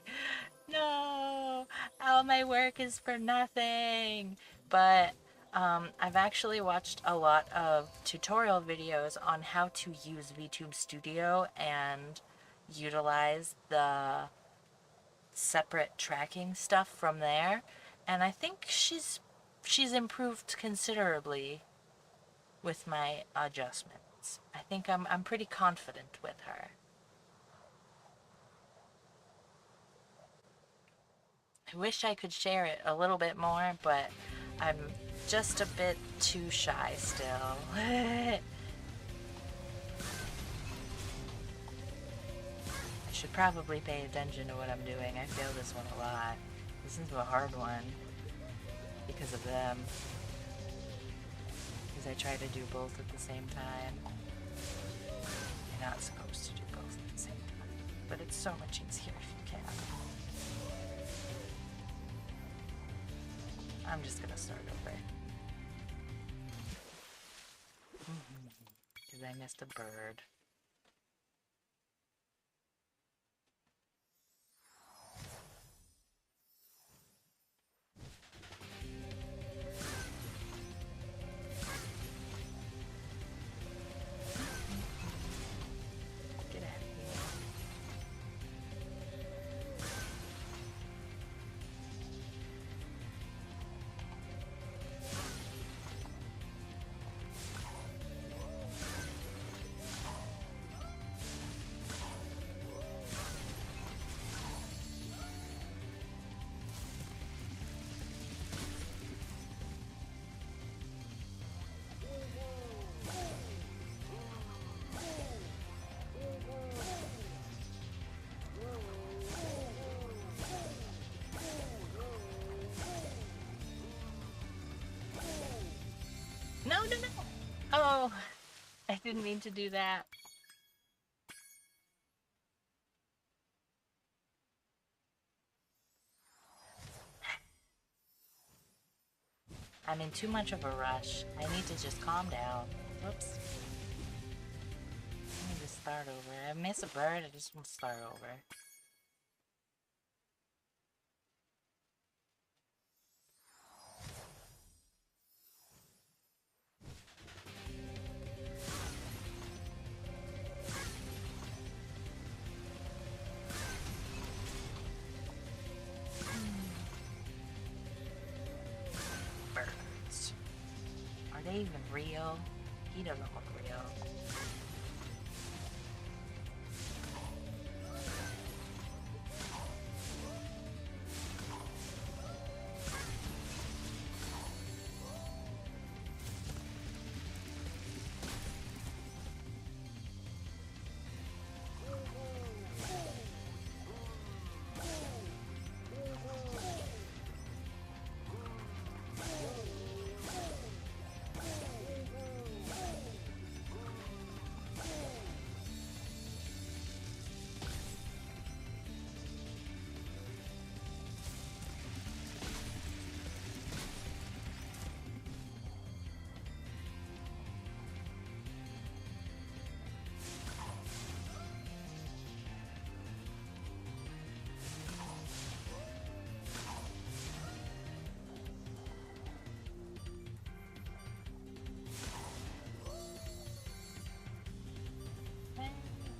no, all my work is for nothing. But I've actually watched a lot of tutorial videos on how to use VTube Studio and utilize the separate tracking stuff from there, and I think she's improved considerably with my adjustments. I think I'm pretty confident with her. I wish I could share it a little bit more, but I'm just a bit too shy still. I should probably pay attention to what I'm doing. I fail this one a lot. This is a hard one because of them. Because I try to do both at the same time. You're not supposed to do both at the same time. But it's so much easier if you can. I'm just gonna start over. Because I missed a bird. Get out of here. No, no, no! Oh, I didn't mean to do that. I'm in too much of a rush. I need to just calm down. Whoops. Let me just start over. I miss a bird, I just want to start over. they even real? He doesn't look real.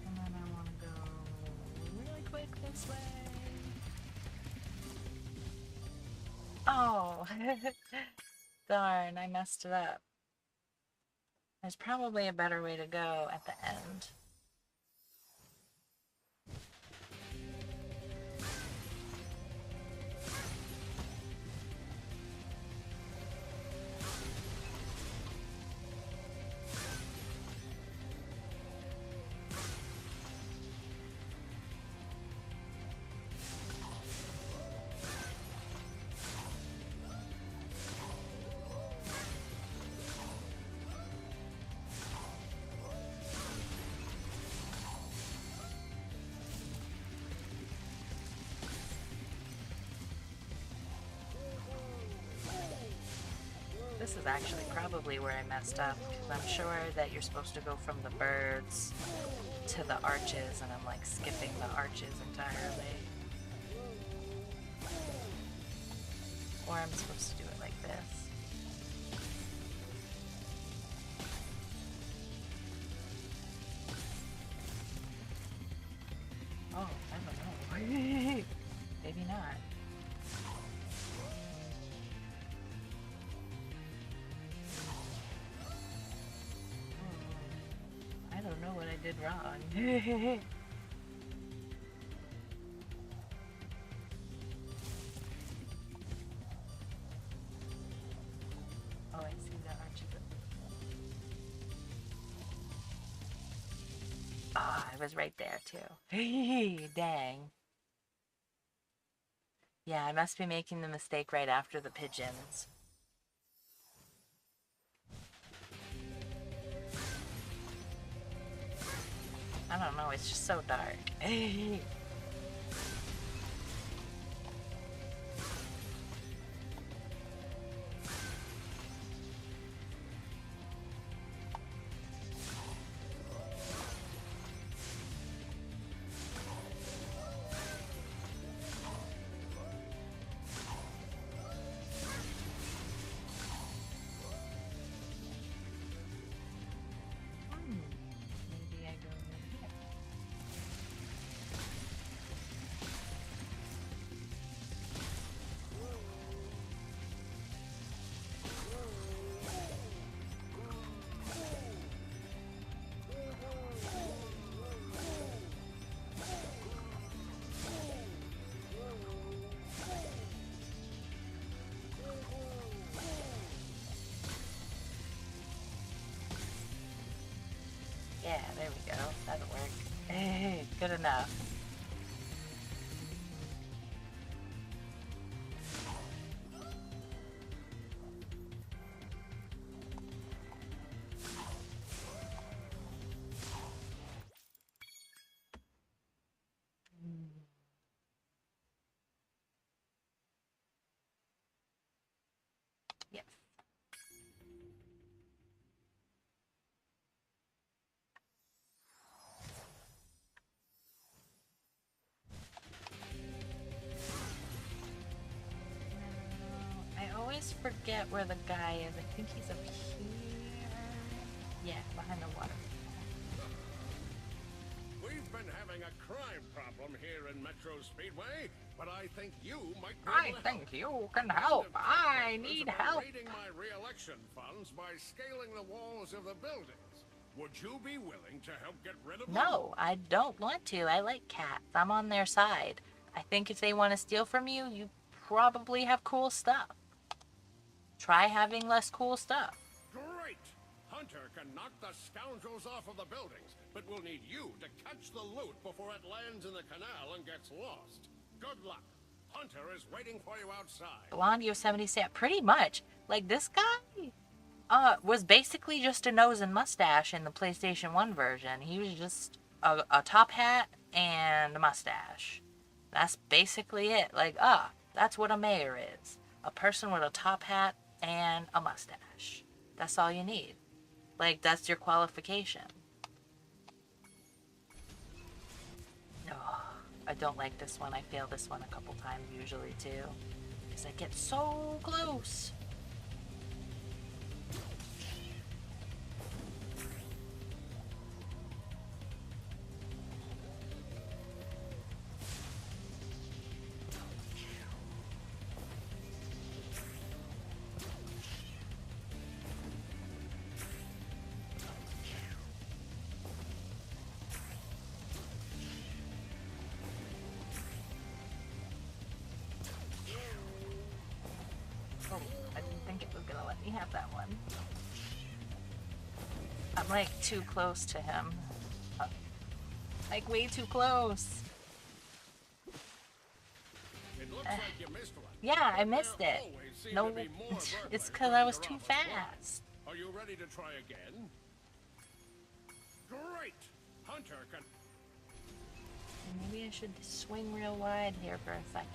And then I want to go really quick this way. Oh, darn, I messed it up. There's probably a better way to go at the end. This is actually probably where I messed up, because I'm sure that you're supposed to go from the birds to the arches, and I'm like skipping the arches entirely. Or I'm supposed to do it like this. Oh, I don't know. Maybe not. I don't know what I did wrong. Oh, I see the arches. Ah, I was right there too. Dang. Yeah, I must be making the mistake right after the pigeons. I don't know, it's just so dark. Maybe I go in here. Yeah, there we go. That'll work. Good enough. Yes. I always forget where the guy is. I think he's up here. Yeah, behind the water. We've been having a crime problem here in Metro Speedway, but I think you might be I able to think help. you can Kind help. of I purpose need about help. raiding my re-election funds by scaling the walls of the buildings. Would you be willing to help get rid of them? No, I don't want to. I like cats. I'm on their side. I think if they want to steal from you, you probably have cool stuff. Try having less cool stuff. Great! Hunter can knock the scoundrels off of the buildings, but we'll need you to catch the loot before it lands in the canal and gets lost. Good luck. Hunter is waiting for you outside. Blondie Yosemite Sam, pretty much. Like, this guy was basically just a nose and mustache in the PlayStation 1 version. He was just a top hat and a mustache. That's basically it. Like, that's what a mayor is. A person with a top hat and a mustache. That's all you need. Like, that's your qualification. Oh, I don't like this one. I fail this one a couple times usually too. Because I get so close. Oh, I didn't think it was gonna let me have that one. I'm like too close to him. Like way too close. It looks like you missed one. Yeah, I But missed there it. always seem No, to be more it's burglars because I trying was to too rob us blind. fast. Are you ready to try again? Great! Hunter can... Maybe I should swing real wide here for a second.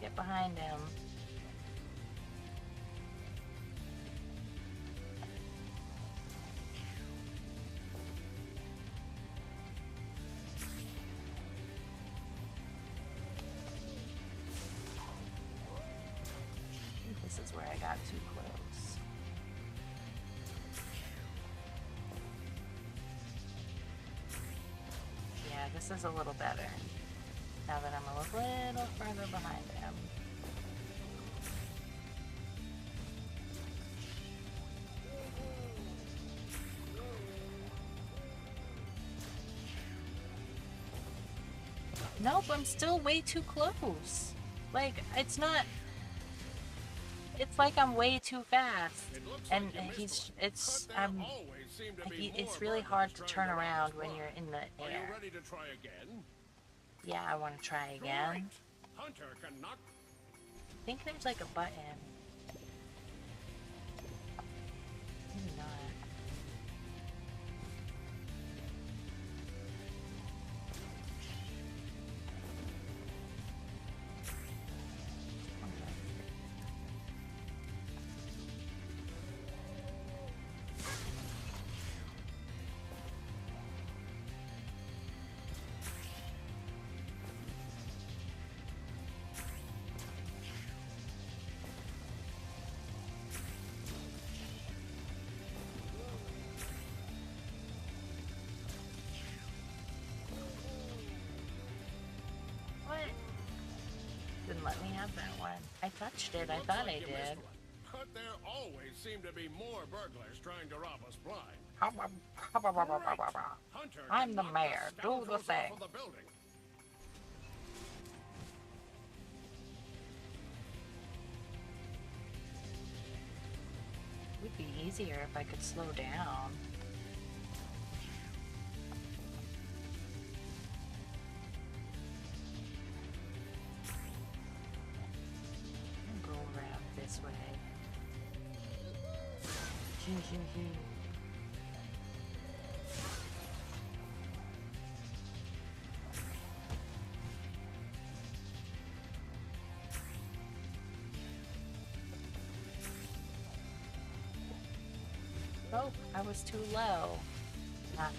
Get behind him. This is where I got too close. Yeah, this is a little better. Now that I'm a little further behind him. Nope, I'm still way too close. Like, it's not... It's like I'm way too fast. It looks And like you missed he's... one. It's... But there I'm... always seem to be It's more really hard to burglars turn trying rob us around when blind. you're in the Are you air. ready to try again? Yeah, I want to try Great! again. Hunter can knock... I think there's like a button. Maybe not. What? Didn't let me have that one. I touched it. I Looks thought like I you missed did. one. But there always seem to be more burglars trying to rob us blind. Hunter I'm can the knock mayor. Do the scoundrels off thing. of the building. It would be easier if I could slow down. I'll go around this way. Oh, I was too low. Ah,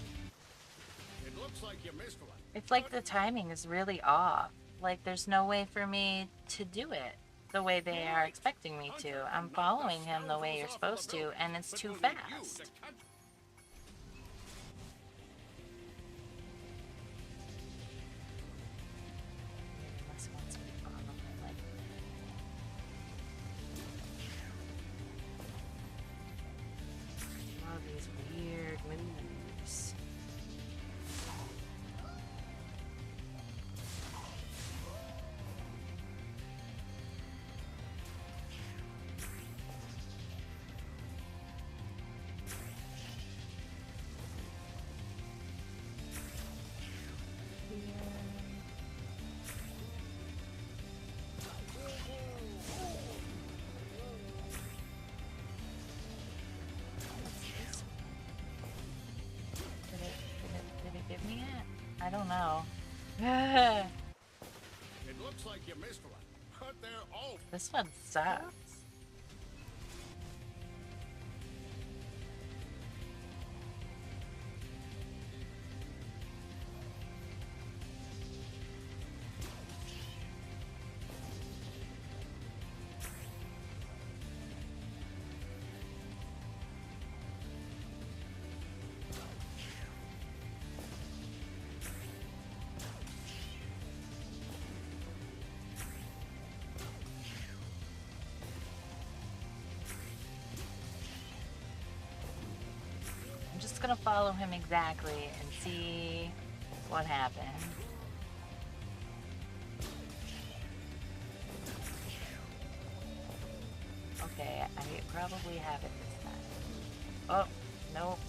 It looks like you missed one. it's like the timing is really off. Like there's no way for me to do it the way they are expecting me to. I'm following him the way you're supposed to, and it's too fast. Unless he wants me to follow I don't know. It looks like you missed one, but they're all... This one sucks. I'm just gonna follow him exactly and see what happened. Okay, I probably have it this time. Oh, nope.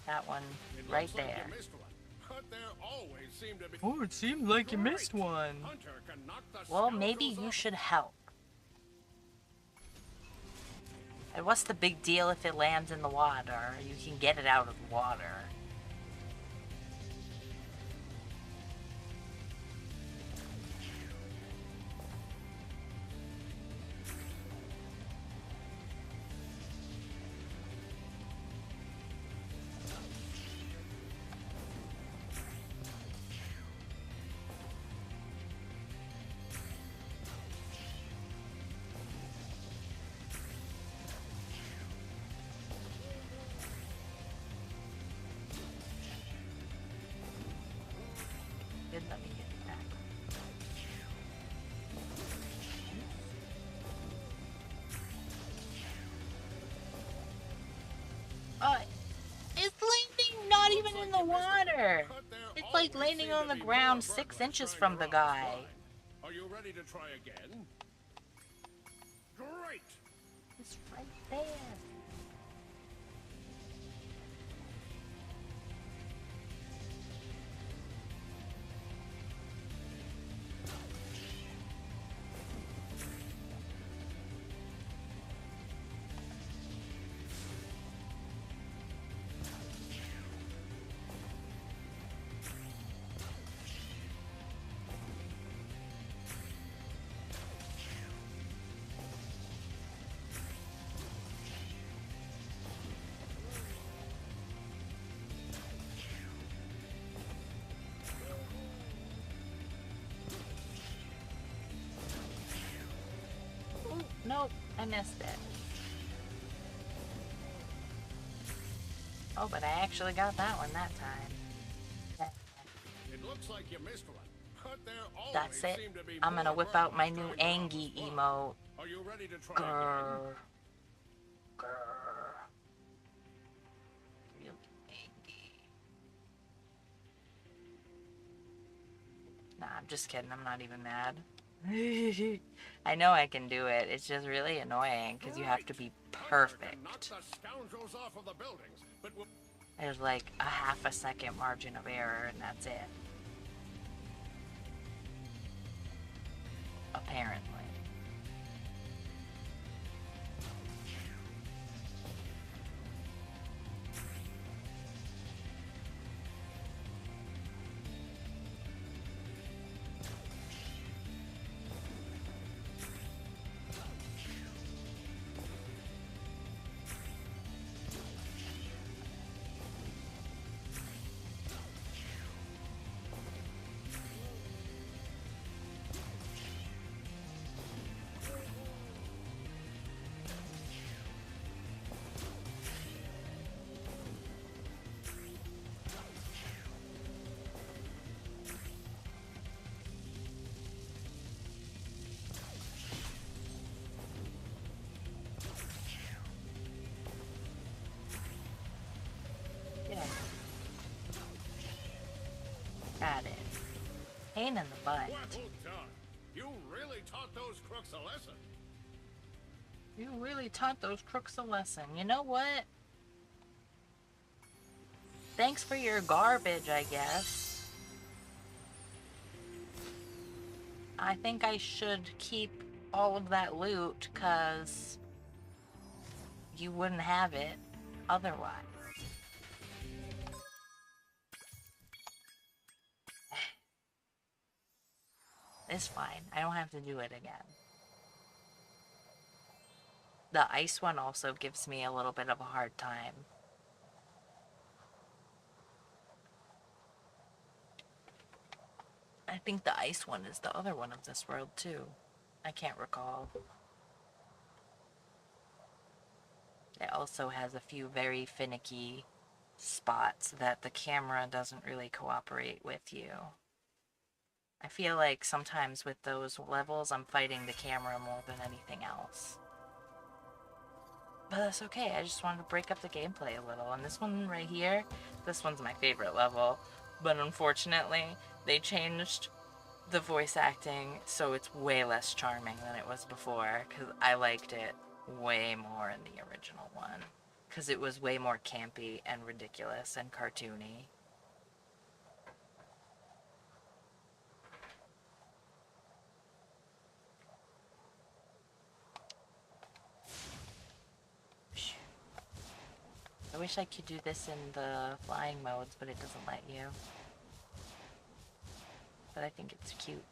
That one It right looks like there. you missed one, but there always seem to be... Oh, it seemed like you missed one. Hunter can knock the Well, maybe scoundrels you off- should help. And what's the big deal if it lands in the water? You can get it out of the water. Good, let me get it back. It's landing not even in the water. But there It's like always landing seem on to the be ground more 6 burglars inches trying from the to rob guy. Spy. Are you ready to try again? Great! It's right there. Ooh, nope, I missed it. Oh, but I actually got that one that time. It looks like you missed one, but there always That's it. seem to be I'm gonna more whip out my burglars new trying to rob Angie Spy. emote. Are you ready to try again? Grr. Grr. Really angry. Nah, I'm just kidding. I'm not even mad. I know I can do it. It's just really annoying because you have to be Hunter can knock perfect. the scoundrels off of the buildings, but will... There's like a half a second margin of error and that's it. Apparently. Yeah. Got it. Pain in the butt. Well done. You really taught those crooks a lesson. You really taught those crooks a lesson. You know what? Thanks for your garbage, I guess. I think I should keep all of that loot, because you wouldn't have it otherwise. It's fine. I don't have to do it again. The ice one also gives me a little bit of a hard time. I think the ice one is the other one of this world too. I can't recall. It also has a few very finicky spots that the camera doesn't really cooperate with you. I feel like sometimes with those levels I'm fighting the camera more than anything else. But that's okay, I just wanted to break up the gameplay a little. And this one right here, this one's my favorite level. But unfortunately, they changed the voice acting so it's way less charming than it was before. Because I liked it way more in the original one. Because it was way more campy and ridiculous and cartoony. I wish I could do this in the flying modes, but it doesn't let you. But I think it's cute.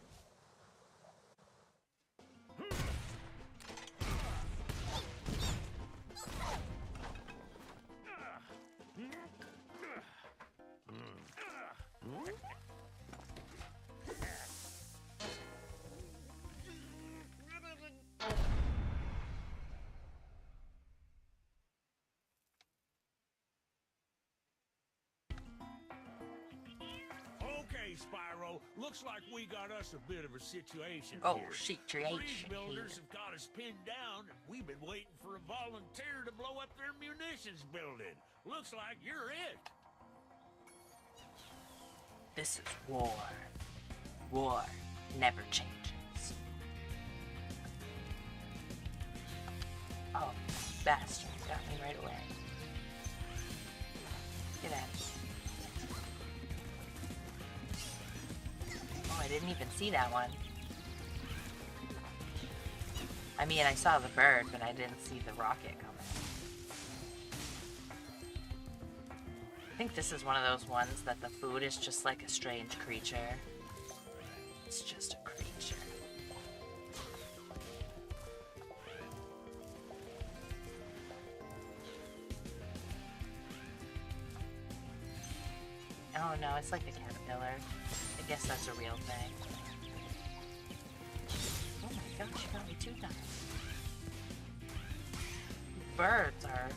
Okay, Spyro, looks like we got us a bit of a situation Oh, here. situation Breeze builders here. have got us pinned down, and we've been waiting for a volunteer to blow up their munitions building. Looks like you're it. This is war. War never changes. Oh, bastard got me right away. Get out. Oh, I didn't even see that one. I mean, I saw the bird, but I didn't see the rocket coming. I think this is one of those ones that the food is just like a strange creature. It's just a creature. Oh no, it's like a caterpillar. I guess that's a real thing. Oh my gosh, you got me 2 times. Birds are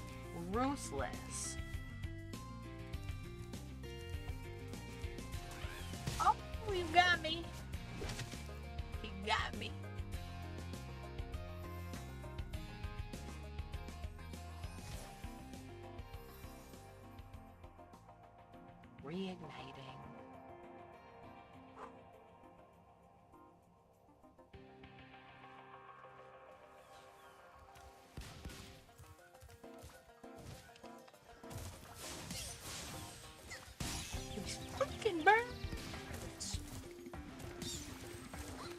ruthless. Oh, you got me. You got me. Reigniting. These freaking birds.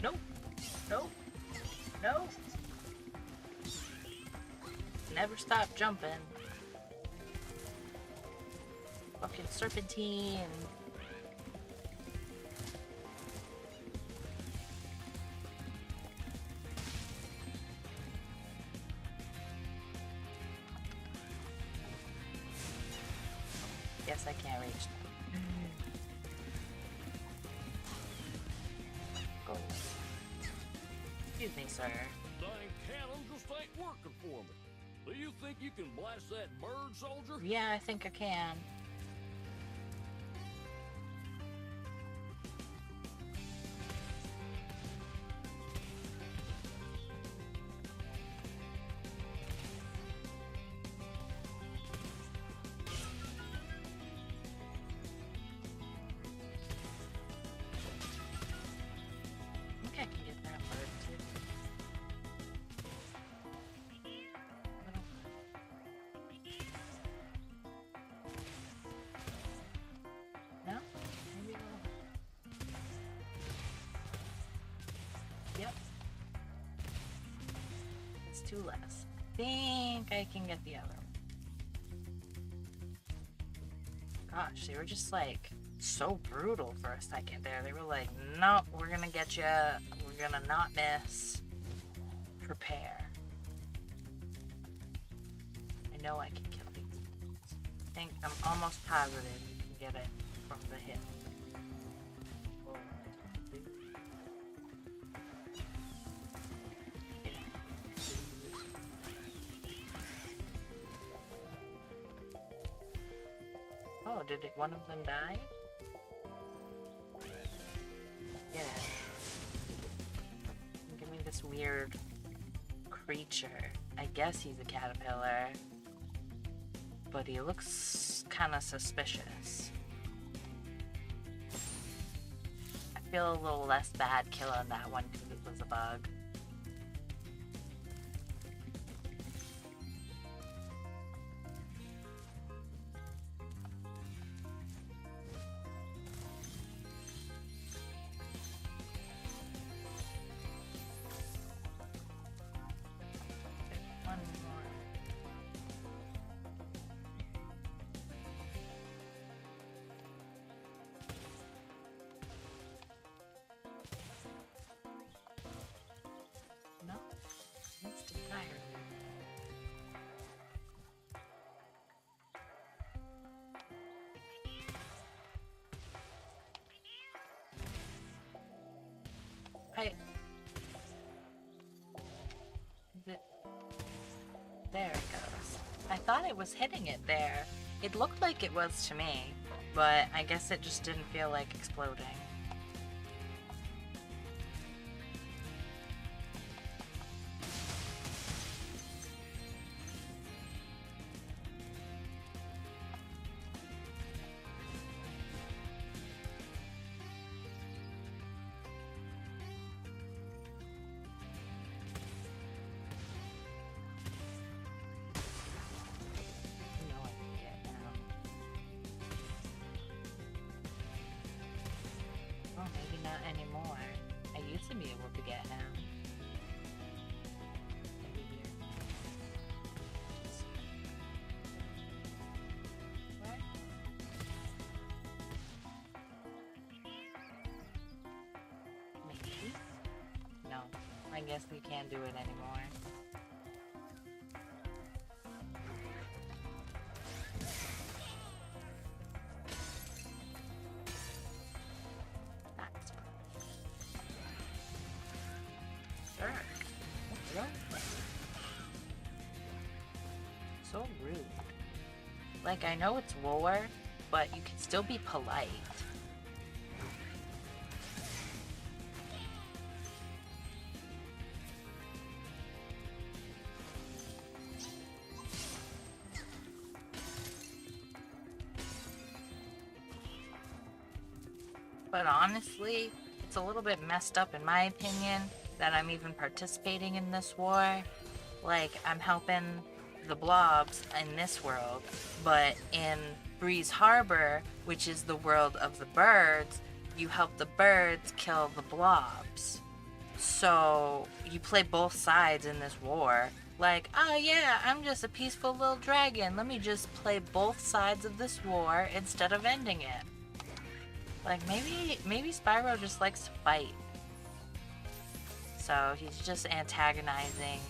Nope. Nope. Nope. Never stop jumping. Fucking serpentine. Guess I can't reach them. Go. Excuse me, sir. Dang cannon just ain't working for me. Do you think you can blast that bird, soldier? Yeah, I think I can. I think I can get that bird too. No? Maybe we'll... Yep. It's 2 less. Think I can get the other one. Gosh, they were just like so brutal for a second there. They were like, nope, we're gonna get you. We're gonna not miss. Prepare. I know I can kill these. I think I'm almost positive you can get it from the hip. Oh, did one of them die? Yeah. Give me this weird creature. I guess he's a caterpillar. But he looks kind of suspicious. I feel a little less bad killing that one because it was a bug. One more. No, it's too tired. There it goes. I thought it was hitting it there. It looked like it was to me, but I guess it just didn't feel like exploding. No, I can get now. Oh, maybe not anymore. I used to be able to get him. Maybe here. What? Maybe? No, I guess we can't do it anymore. That's sure. What? So rude. Like, I know it's war, but you can still be polite. But honestly, it's a little bit messed up in my opinion that I'm even participating in this war. Like, I'm helping the blobs in this world, but in Breeze Harbor, which is the world of the birds, you help the birds kill the blobs. So you play both sides in this war. Like, oh yeah, I'm just a peaceful little dragon. Let me just play both sides of this war instead of ending it. Like, maybe Spyro just likes to fight. So he's just antagonizing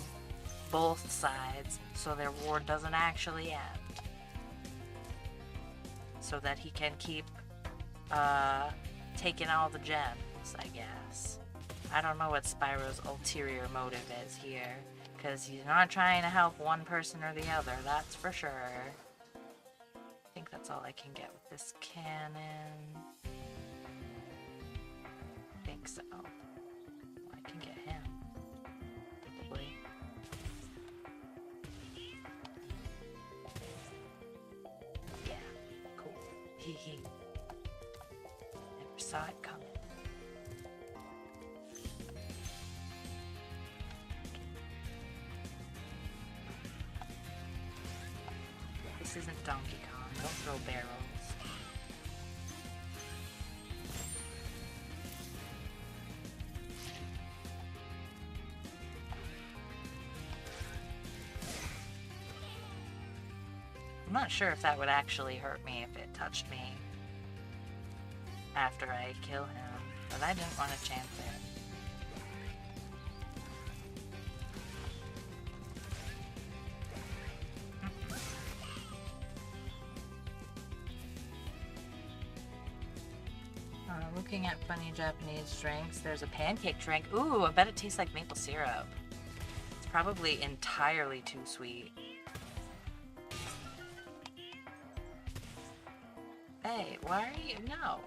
both sides so their war doesn't actually end. So that he can keep taking all the gems, I guess. I don't know what Spyro's ulterior motive is here, because he's not trying to help one person or the other, that's for sure. I think that's all I can get with this cannon. I think so. Well, I can get him. Probably. Yeah, cool. Hee hee. Never saw it coming. This isn't Donkey Kong. Don't throw barrels. I'm not sure if that would actually hurt me if it touched me. after I kill him, but I didn't want to chance it. Looking at funny Japanese drinks, there's a pancake drink. Ooh, I bet it tastes like maple syrup. It's probably entirely too sweet. Hey, why are you? No.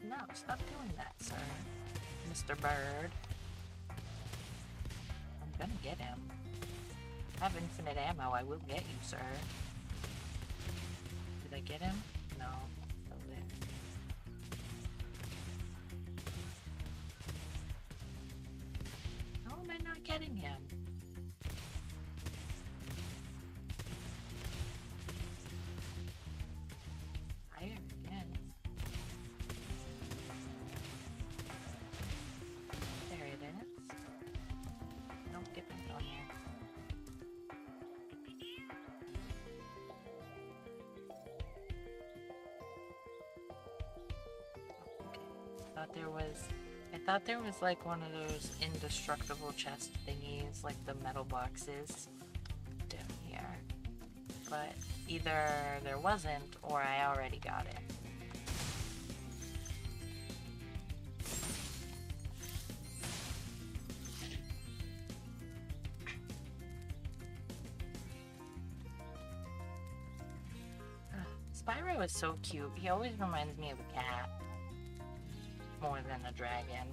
No, stop doing that, sir. Mr. Bird. I'm gonna get him. I have infinite ammo. I will get you, sir. Did I get him? No. Still there. How am I not getting him? Fire again. There it is. Don't get back on here. I thought there was like one of those indestructible chest thingies, like the metal boxes down here. But either there wasn't or I already got it. Spyro is so cute. He always reminds me of a cat. More than a dragon.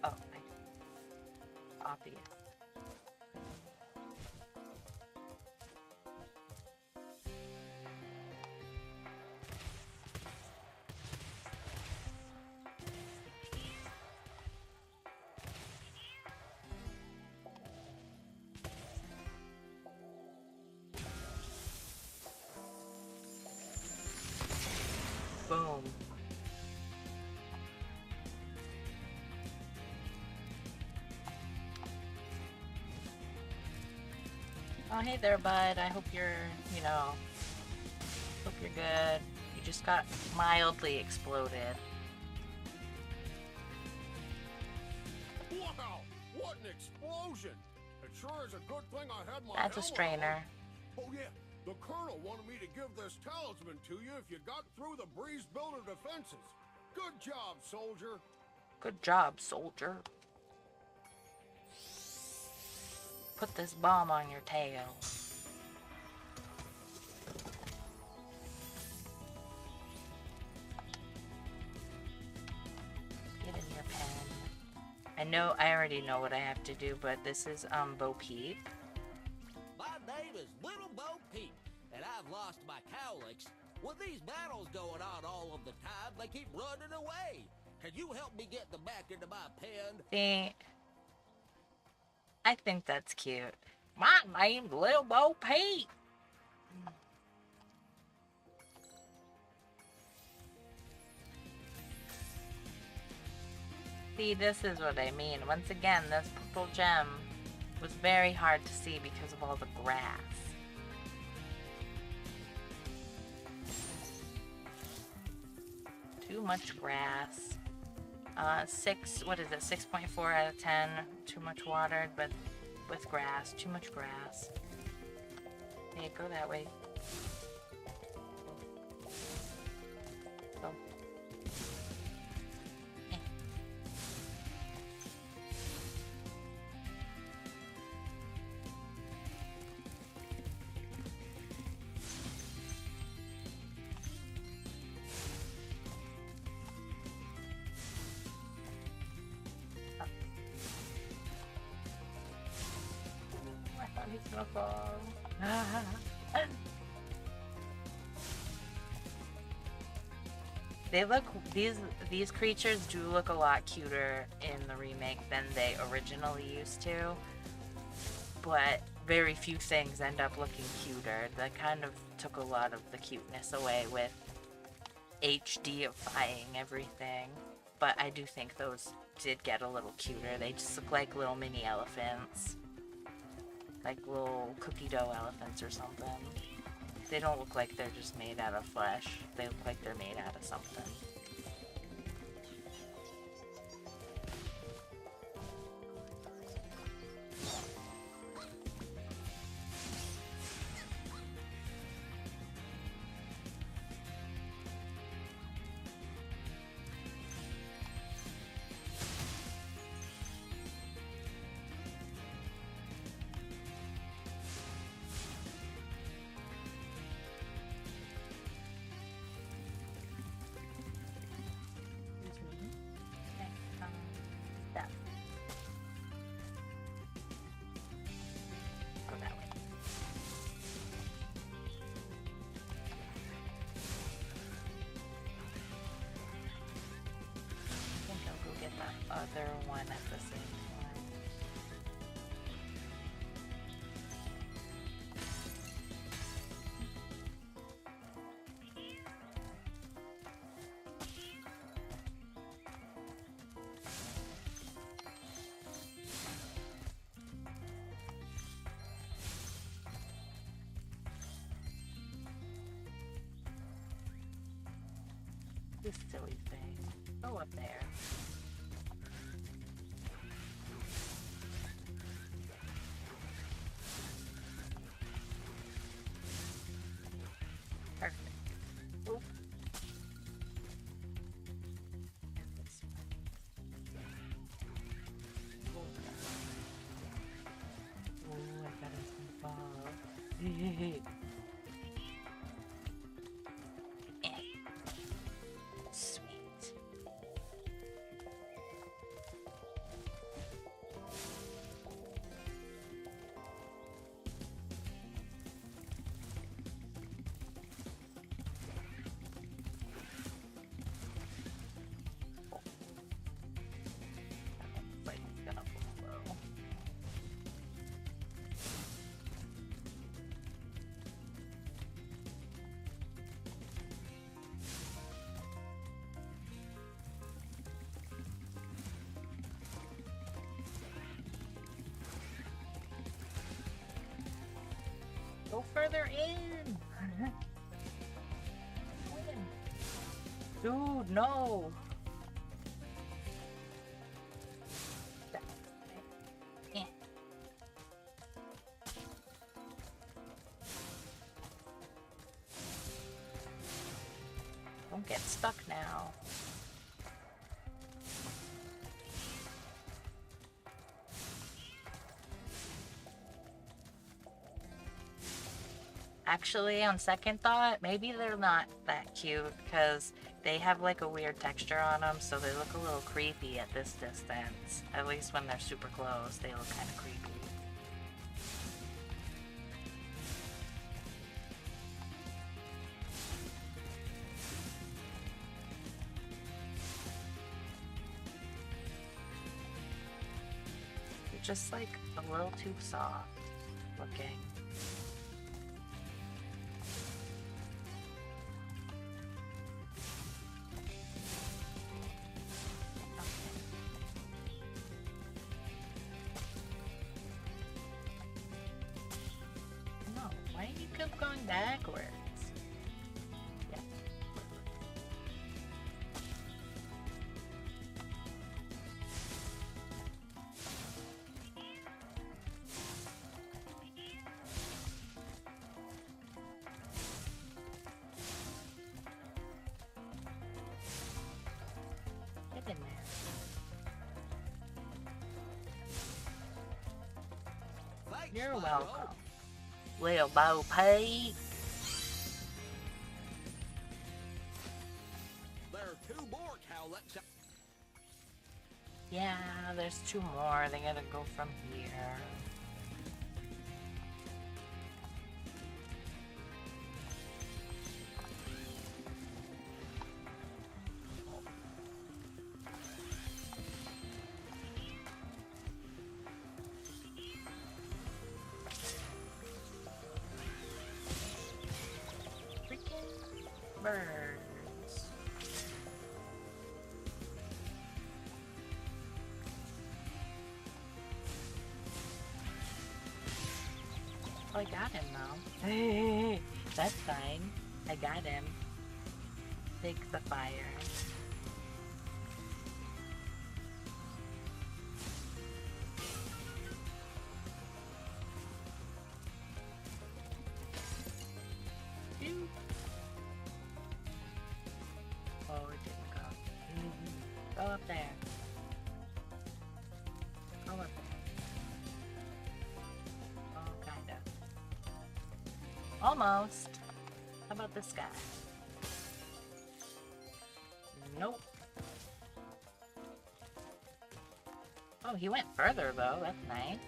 Oh, nice. Obvious. Boom. Oh, hey there, bud. I hope you're, hope you're good. You just got mildly exploded. Wow! What an explosion! It sure is a good thing I had my That's a helmet strainer. on. Oh yeah, the Colonel wanted me to give this talisman to you if you got through the breeze builder defenses. Good job, soldier. Good job, soldier. Put this bomb on your tail. Get in your pen. I already know what I have to do, but this is, Bo Peep. My name is Little Bo Peep, and I've lost my cowlicks. With these battles going on all of the time, they keep running away. Can you help me get them back into my pen? See, I think that's cute. My name's Lil Bo Peep. See, this is what I mean. Once again, this purple gem was very hard to see because of all the grass. Too much grass. 6.4 out of 10. Too much watered, but with grass. Too much grass. Hey, go that way. Go. Eh. I thought he was gonna fall. They look, these creatures do look a lot cuter in the remake than they originally used to, but very few things end up looking cuter. That kind of took a lot of the cuteness away with HDifying everything, but I do think those did get a little cuter. They just look like little mini elephants. Like little cookie dough elephants or something. They don't look like they're just made out of flesh. They look like they're made out of something. That. Go that way. I think I'll go get that other one at the same time. This silly thing. Go up there. Perfect. Oop. And this one. Oh, I got some ball. Sweet. Like it's gonna blow. Go further in. Dude, no. Eh. Don't get stuck now. Actually, on second thought, maybe they're not that cute because they have like a weird texture on them, so they look a little creepy at this distance. At least when they're super close, they look kind of creepy. They're just like a little too soft looking. No, why do you keep going backwards? Yeah. Get in there. Thanks, You're Spyro. welcome. Little Bo Peep. There are 2 more cowlicks. Yeah, there's 2 more. They gotta go from here. Freaking birds. I got him though. That's fine. I got him. Take the fire. Phew. Oh, it didn't go. Go up there. Go up there. Oh, kinda. Almost. How about this guy? Nope. Oh, he went further though. That's nice.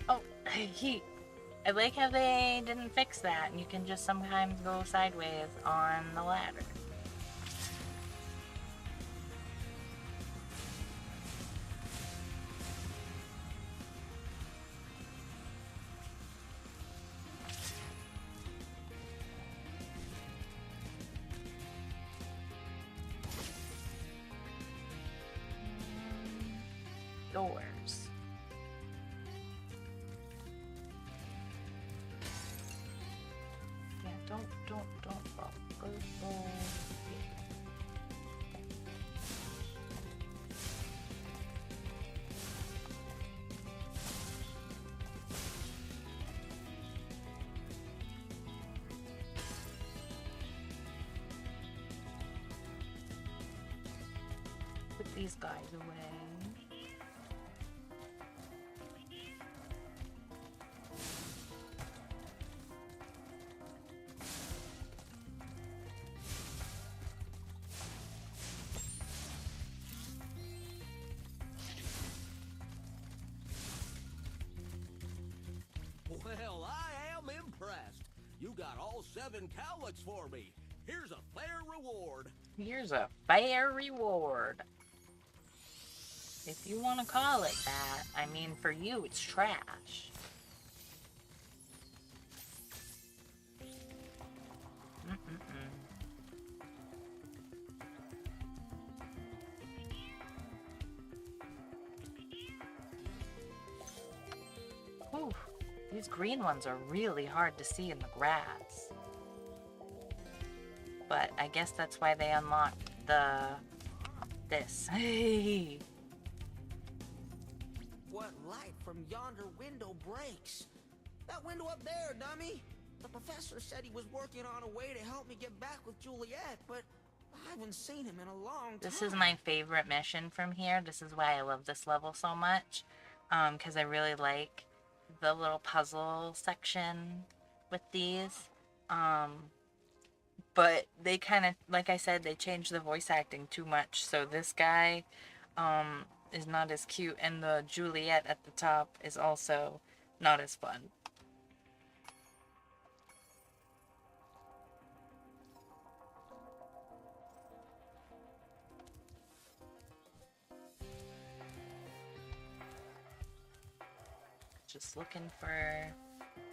Oh, I like how they didn't fix that, and you can just sometimes go sideways on the ladder. Doors. Yeah, don't fall. Go. Put these guys away. Well, I am impressed. You got all 7 cowlicks for me. Here's a fair reward. Here's a fair reward. If you want to call it that, I mean, for you, it's trash. Whew. These green ones are really hard to see in the grass. But I guess that's why they unlocked this. What light from yonder window breaks? That window up there, dummy. The professor said he was working on a way to help me get back with Juliet, but I haven't seen him in a long time. This is my favorite mission from here. This is why I love this level so much. Because I really like the little puzzle section with these. But they kind of, like I said, they changed the voice acting too much. So this guy is not as cute, and the Juliet at the top is also not as fun. Just looking for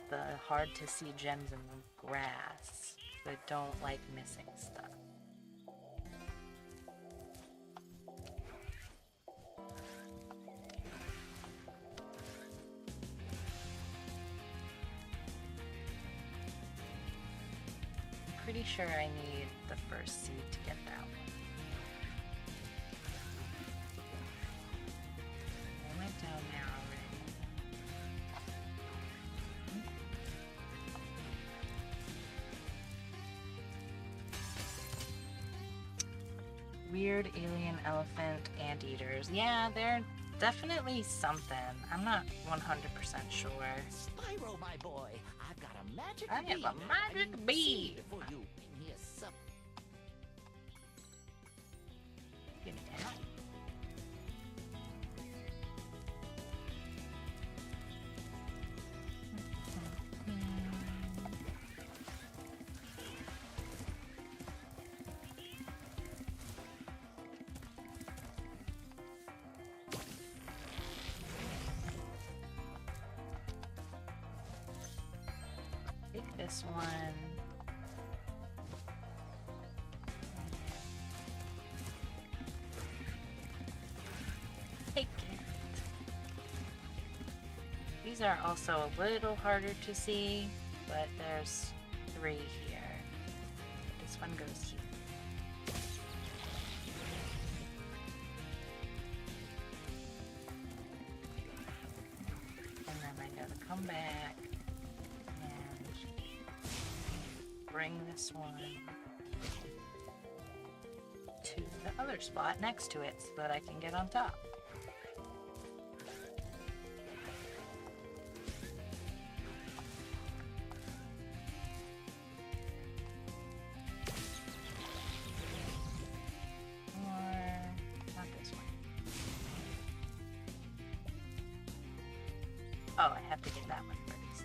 the hard to see gems in the grass. I don't like missing stuff. I'm pretty sure I need the first seed to get that one. I went down there already. Weird alien elephant anteaters. Yeah, they're definitely something. I'm not 100% sure. Spyro, my boy, I've got a magic I have bee. a magic I need bee. seed for you. Here's some. Give me that. Take this one. These are also a little harder to see, but there's 3 here. This one goes here. And then I gotta come back and bring this one to the other spot next to it so that I can get on top. Oh, I have to get that one first.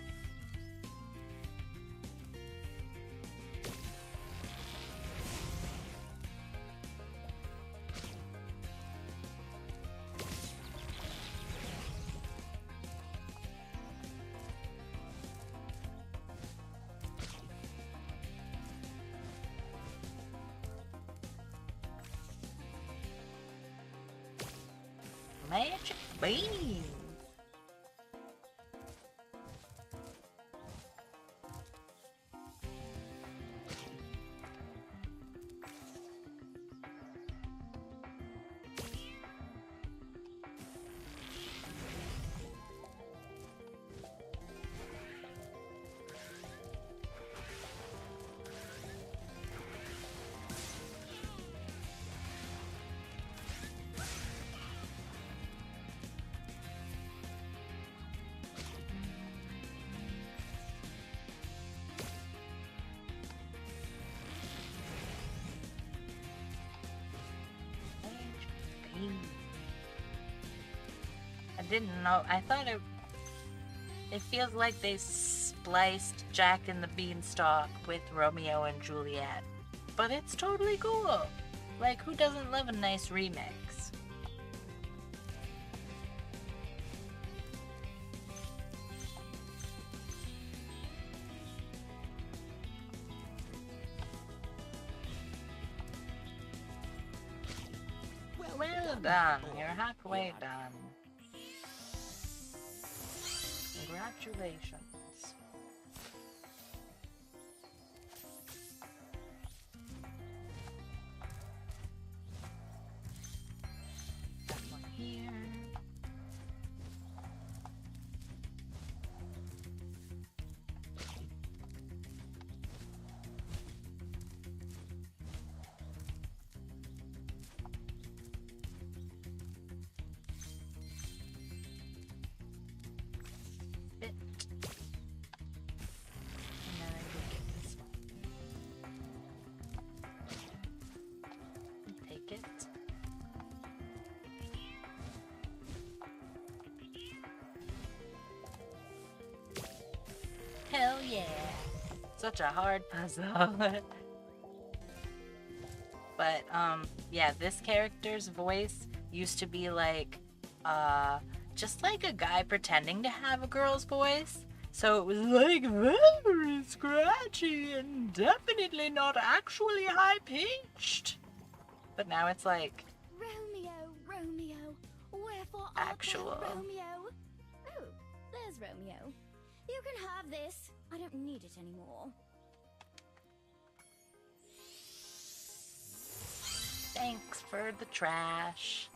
Magic bean! I didn't know. I thought it feels like they spliced Jack and the Beanstalk with Romeo and Juliet. But it's totally cool. Like, who doesn't love a nice remix? Well done. You're halfway done. Congratulations. That one here. Fit. And then I go get this one. Take it. Hell yeah! Such a hard puzzle. But, yeah, this character's voice used to be like, just like a guy pretending to have a girl's voice. So it was like very scratchy and definitely not actually high-pitched. But now it's like Romeo, Romeo, wherefore art actual. thou, Romeo? Oh, there's Romeo. You can have this. I don't need it anymore. Thanks for the trash.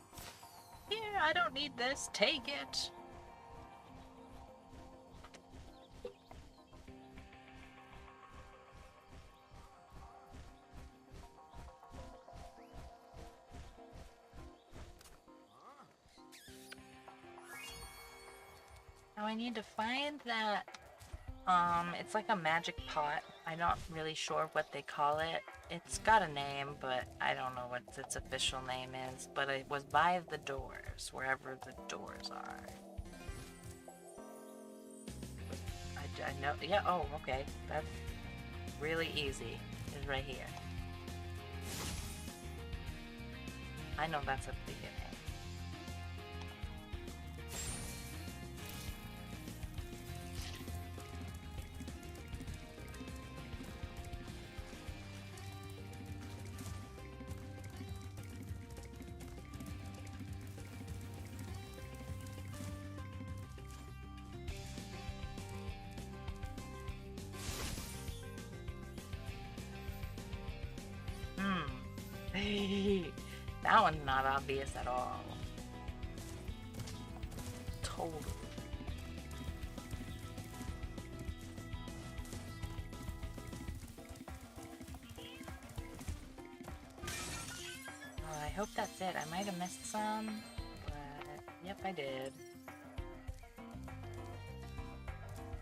Here, I don't need this. Take it. Now I need to find that, it's like a magic pot. I'm not really sure what they call it. It's got a name, but I don't know what its official name is. But it was by the doors, wherever the doors are. I know, yeah, oh, okay. That's really easy. It's right here. I know that's at the beginning. That one's not obvious at all. Totally. Oh, I hope that's it. I might have missed some, but yep, I did.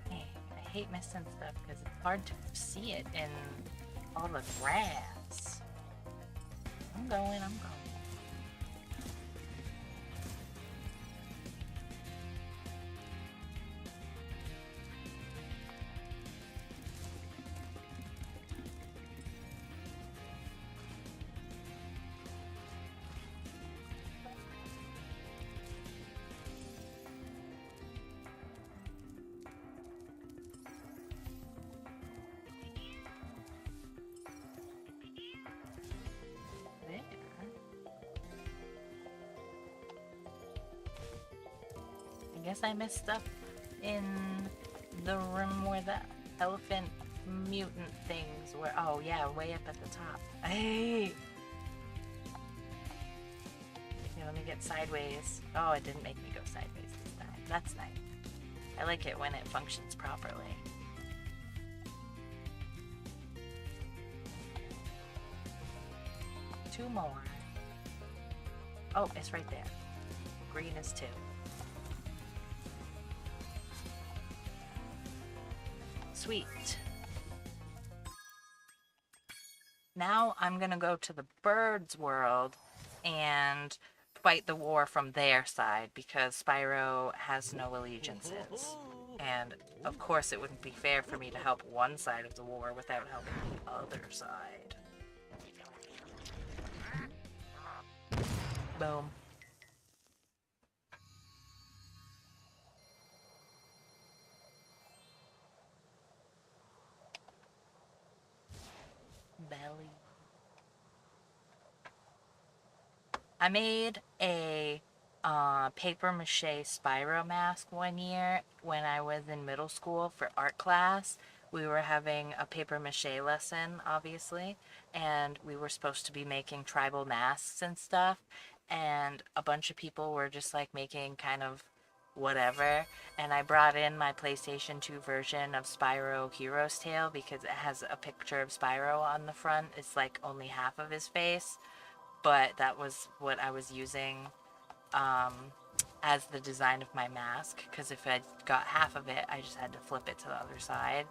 Hey, I hate missing stuff because it's hard to see it in all the grass. I'm going. There. I guess I missed stuff in the room where the elephant mutant things were. Oh yeah, way up at the top. Hey! Okay, let me get sideways. Oh, it didn't make me go sideways this time. That's nice. I like it when it functions properly. Two more. Oh, it's right there. Green is two. Sweet. Now I'm gonna go to the birds' world and fight the war from their side because Spyro has no allegiances. And of course it wouldn't be fair for me to help one side of the war without helping the other side. Boom. Belly. I made a paper mache Spyro mask one year when I was in middle school for art class. We were having a paper mache lesson, obviously, and we were supposed to be making tribal masks and stuff, and a bunch of people were just like making kind of whatever, and I brought in my PlayStation 2 version of Spyro Hero's Tale because it has a picture of Spyro on the front. It's like only half of his face, but that was what I was using as the design of my mask, because if I got half of it, I just had to flip it to the other side.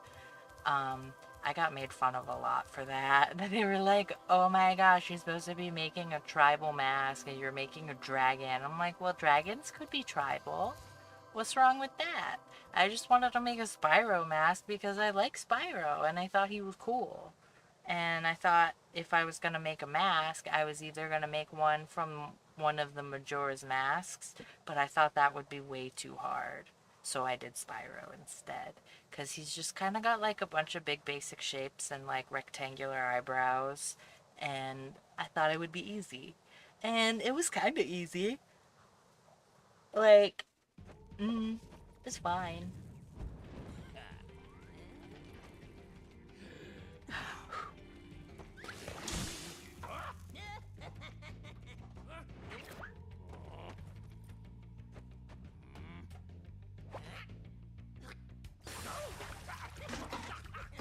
I got made fun of a lot for that. They were like, oh my gosh, you're supposed to be making a tribal mask and you're making a dragon. I'm like, well, dragons could be tribal. What's wrong with that? I just wanted to make a Spyro mask because I like Spyro and I thought he was cool. And I thought if I was going to make a mask, I was either going to make one from one of the Majora's masks, but I thought that would be way too hard. So I did Spyro instead. Because he's just kind of got like a bunch of big basic shapes and like rectangular eyebrows. And I thought it would be easy. And it was kind of easy. Like, it's fine.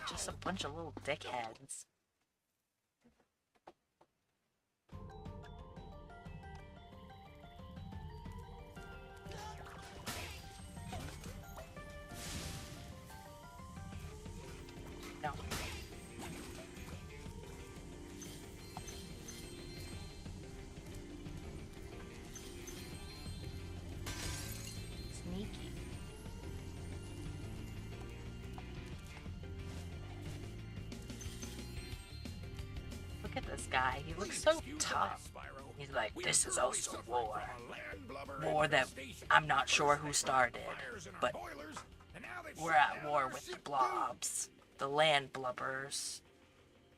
Just a bunch of little dickheads. No. Sneaky. Look at this guy. He looks so tough. He's like, this is also war. War that I'm not sure who started, but we're at war with the blobs, the land blubbers,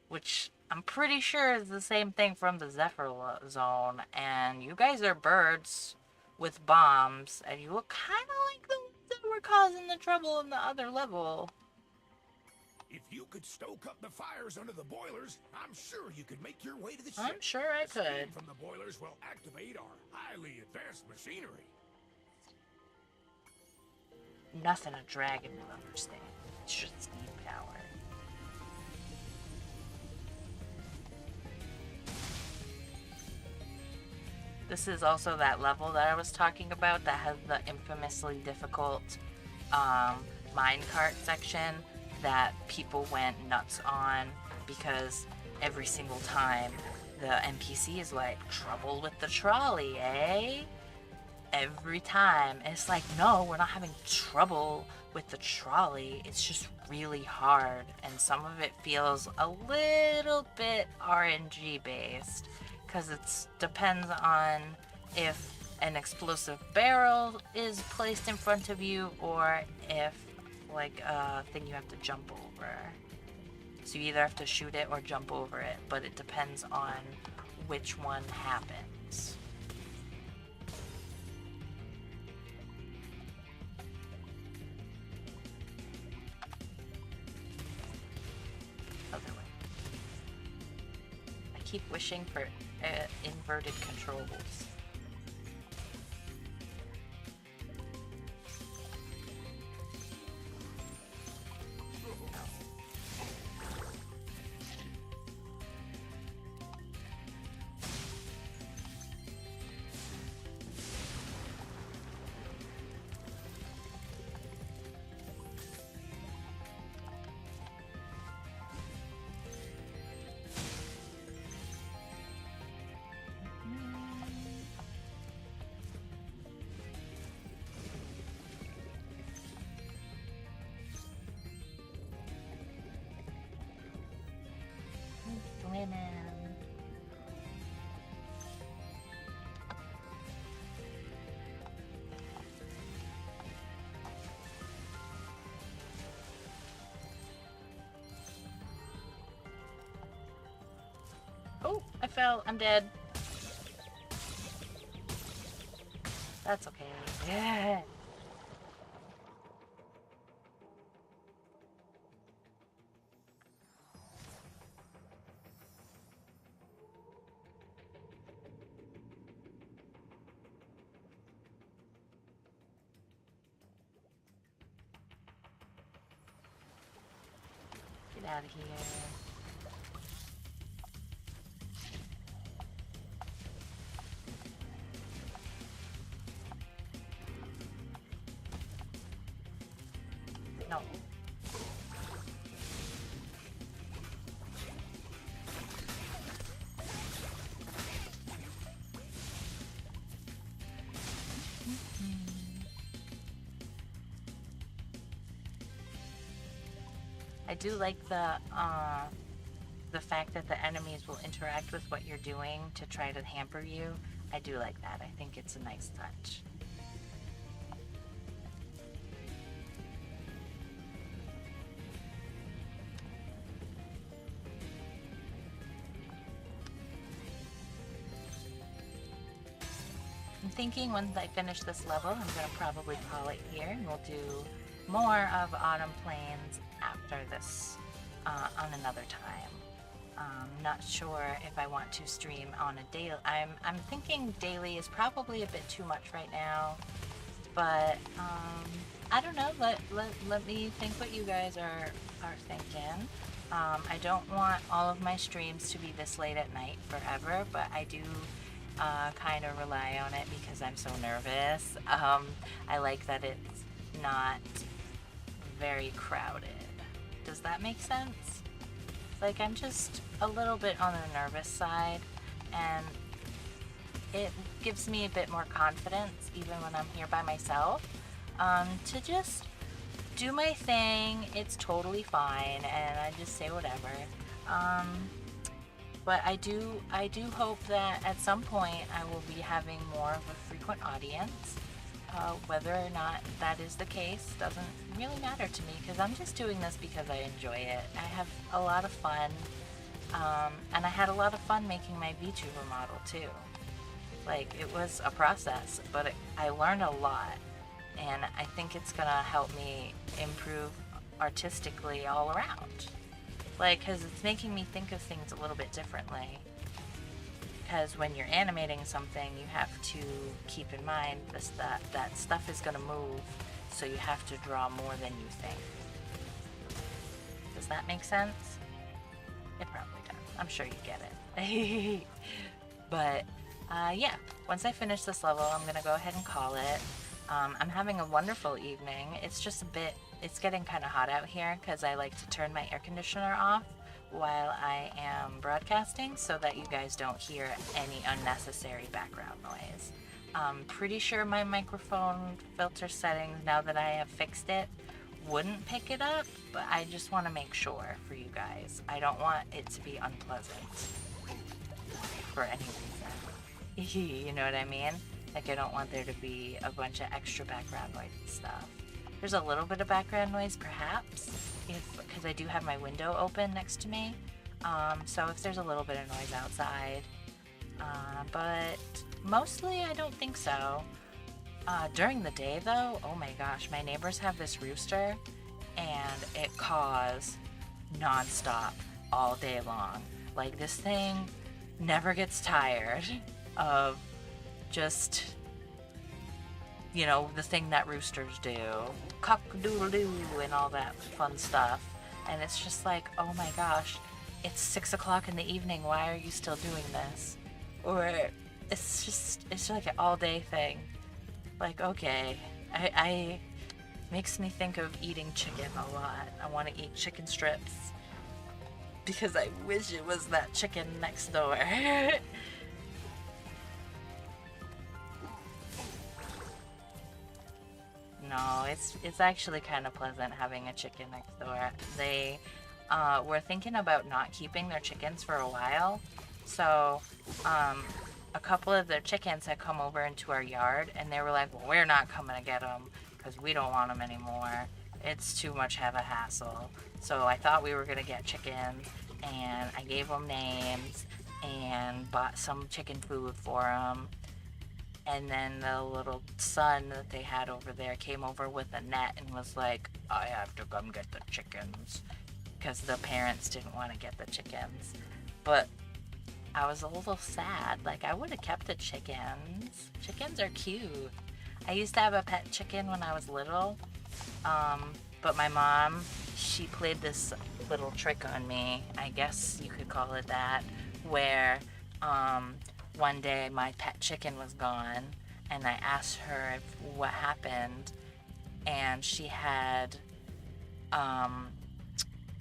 which I'm pretty sure is the same thing from the Zephyr Zone, and you guys are birds with bombs, and you look kind of like the ones that were causing the trouble in the other level. If you could stoke up the fires under the boilers, I'm sure you could make your way to the ship. I'm sure I The steam could. from the boilers will activate our highly advanced machinery. Nothing a dragon will understand. It's just steam power. This is also that level that I was talking about that has the infamously difficult minecart section that people went nuts on because every single time the NPC is like, trouble with the trolley, eh? Every time. And it's like, no, we're not having trouble with the trolley. It's just really hard. And some of it feels a little bit RNG based because it depends on if an explosive barrel is placed in front of you or if like a thing you have to jump over. So you either have to shoot it or jump over it, but it depends on which one happens. Other way. I keep wishing for inverted controls. Women. Oh, I fell. I'm dead. That's okay. Yeah. Get out of here. No. I do like the fact that the enemies will interact with what you're doing to try to hamper you. I do like that. I think it's a nice touch. I'm thinking once I finish this level, I'm going to probably call it here, and we'll do more of Autumn Plains after this on another time. Not sure if I want to stream on a daily. I'm thinking daily is probably a bit too much right now, but I don't know. Let me think what you guys are thinking. I don't want all of my streams to be this late at night forever, but I do kind of rely on it because I'm so nervous. I like that it's not very crowded. Does that make sense? Like, I'm just a little bit on the nervous side, and it gives me a bit more confidence even when I'm here by myself, to just do my thing. It's totally fine, and I just say whatever. But I do hope that at some point I will be having more of a frequent audience. Whether or not that is the case doesn't really matter to me because I'm just doing this because I enjoy it. I have a lot of fun, and I had a lot of fun making my VTuber model too. Like, it was a process, but I learned a lot, and I think it's gonna help me improve artistically all around. Like, because it's making me think of things a little bit differently. Because when you're animating something, you have to keep in mind that stuff is going to move, so you have to draw more than you think. Does that make sense? It probably does. I'm sure you get it. But yeah, once I finish this level, I'm going to go ahead and call it. I'm having a wonderful evening. It's just it's getting kind of hot out here because I like to turn my air conditioner off while I am broadcasting so that you guys don't hear any unnecessary background noise. I'm pretty sure my microphone filter settings, now that I have fixed it, wouldn't pick it up, but I just want to make sure for you guys. I don't want it to be unpleasant for any reason. You know what I mean? Like, I don't want there to be a bunch of extra background noise and stuff. There's a little bit of background noise, perhaps, because I do have my window open next to me. So if there's a little bit of noise outside, but mostly I don't think so. During the day, though, oh my gosh, my neighbors have this rooster, and it caws nonstop all day long. Like, this thing never gets tired of just, you know, the thing that roosters do, cock-a-doodle-doo and all that fun stuff. And it's just like, oh my gosh, it's 6 o'clock in the evening, why are you still doing this? Or it's like an all-day thing. Like, okay, I makes me think of eating chicken a lot. I want to eat chicken strips because I wish it was that chicken next door. No, it's actually kind of pleasant having a chicken next door. They were thinking about not keeping their chickens for a while, so a couple of their chickens had come over into our yard, and they were like, well, we're not coming to get them because we don't want them anymore. It's too much of a hassle. So I thought we were going to get chickens, and I gave them names and bought some chicken food for them. And then the little son that they had over there came over with a net and was like, I have to come get the chickens, because the parents didn't want to get the chickens. But I was a little sad. Like, I would have kept the chickens. Chickens are cute. I used to have a pet chicken when I was little. But my mom, she played this little trick on me, I guess you could call it that, where one day my pet chicken was gone, and I asked her what happened, and she had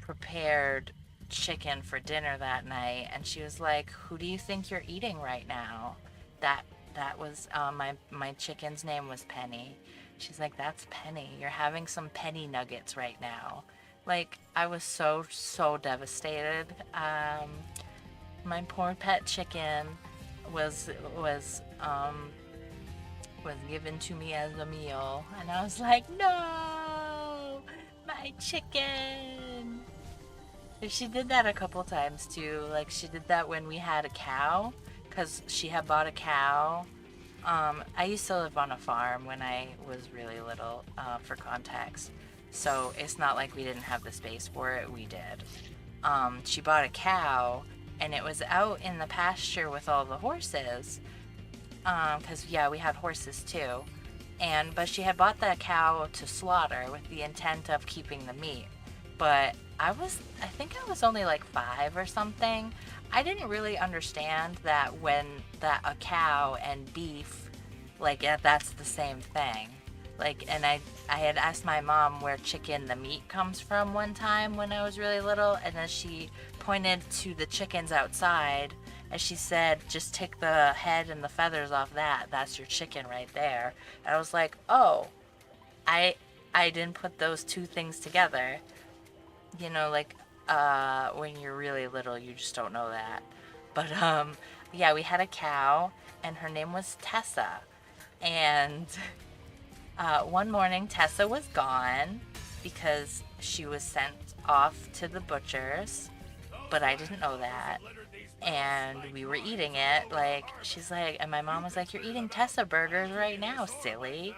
prepared chicken for dinner that night, and she was like, who do you think you're eating right now? That was my chicken's name was Penny. She's like, that's Penny, you're having some penny nuggets right now. Like, I was so devastated. My poor pet chicken was given to me as a meal, and I was like, no, my chicken. She did that a couple times too. Like, she did that when we had a cow, because she had bought a cow. I used to live on a farm when I was really little, for context, so it's not like we didn't have the space for it. We did. She bought a cow, and it was out in the pasture with all the horses, because yeah, we had horses too. But she had bought that cow to slaughter with the intent of keeping the meat. But I think I was only like 5 or something. I didn't really understand that a cow and beef, like, that's the same thing. Like, and I had asked my mom where the meat comes from one time when I was really little, and then she pointed to the chickens outside, and she said, just take the head and the feathers off that's your chicken right there. And I was like, oh, I didn't put those two things together. You know, like, when you're really little, you just don't know that. But yeah, we had a cow, and her name was Tessa. And one morning, Tessa was gone because she was sent off to the butcher's, but I didn't know that. And we were eating it, like, she's like, and my mom was like, you're eating Tessa burgers right now, silly.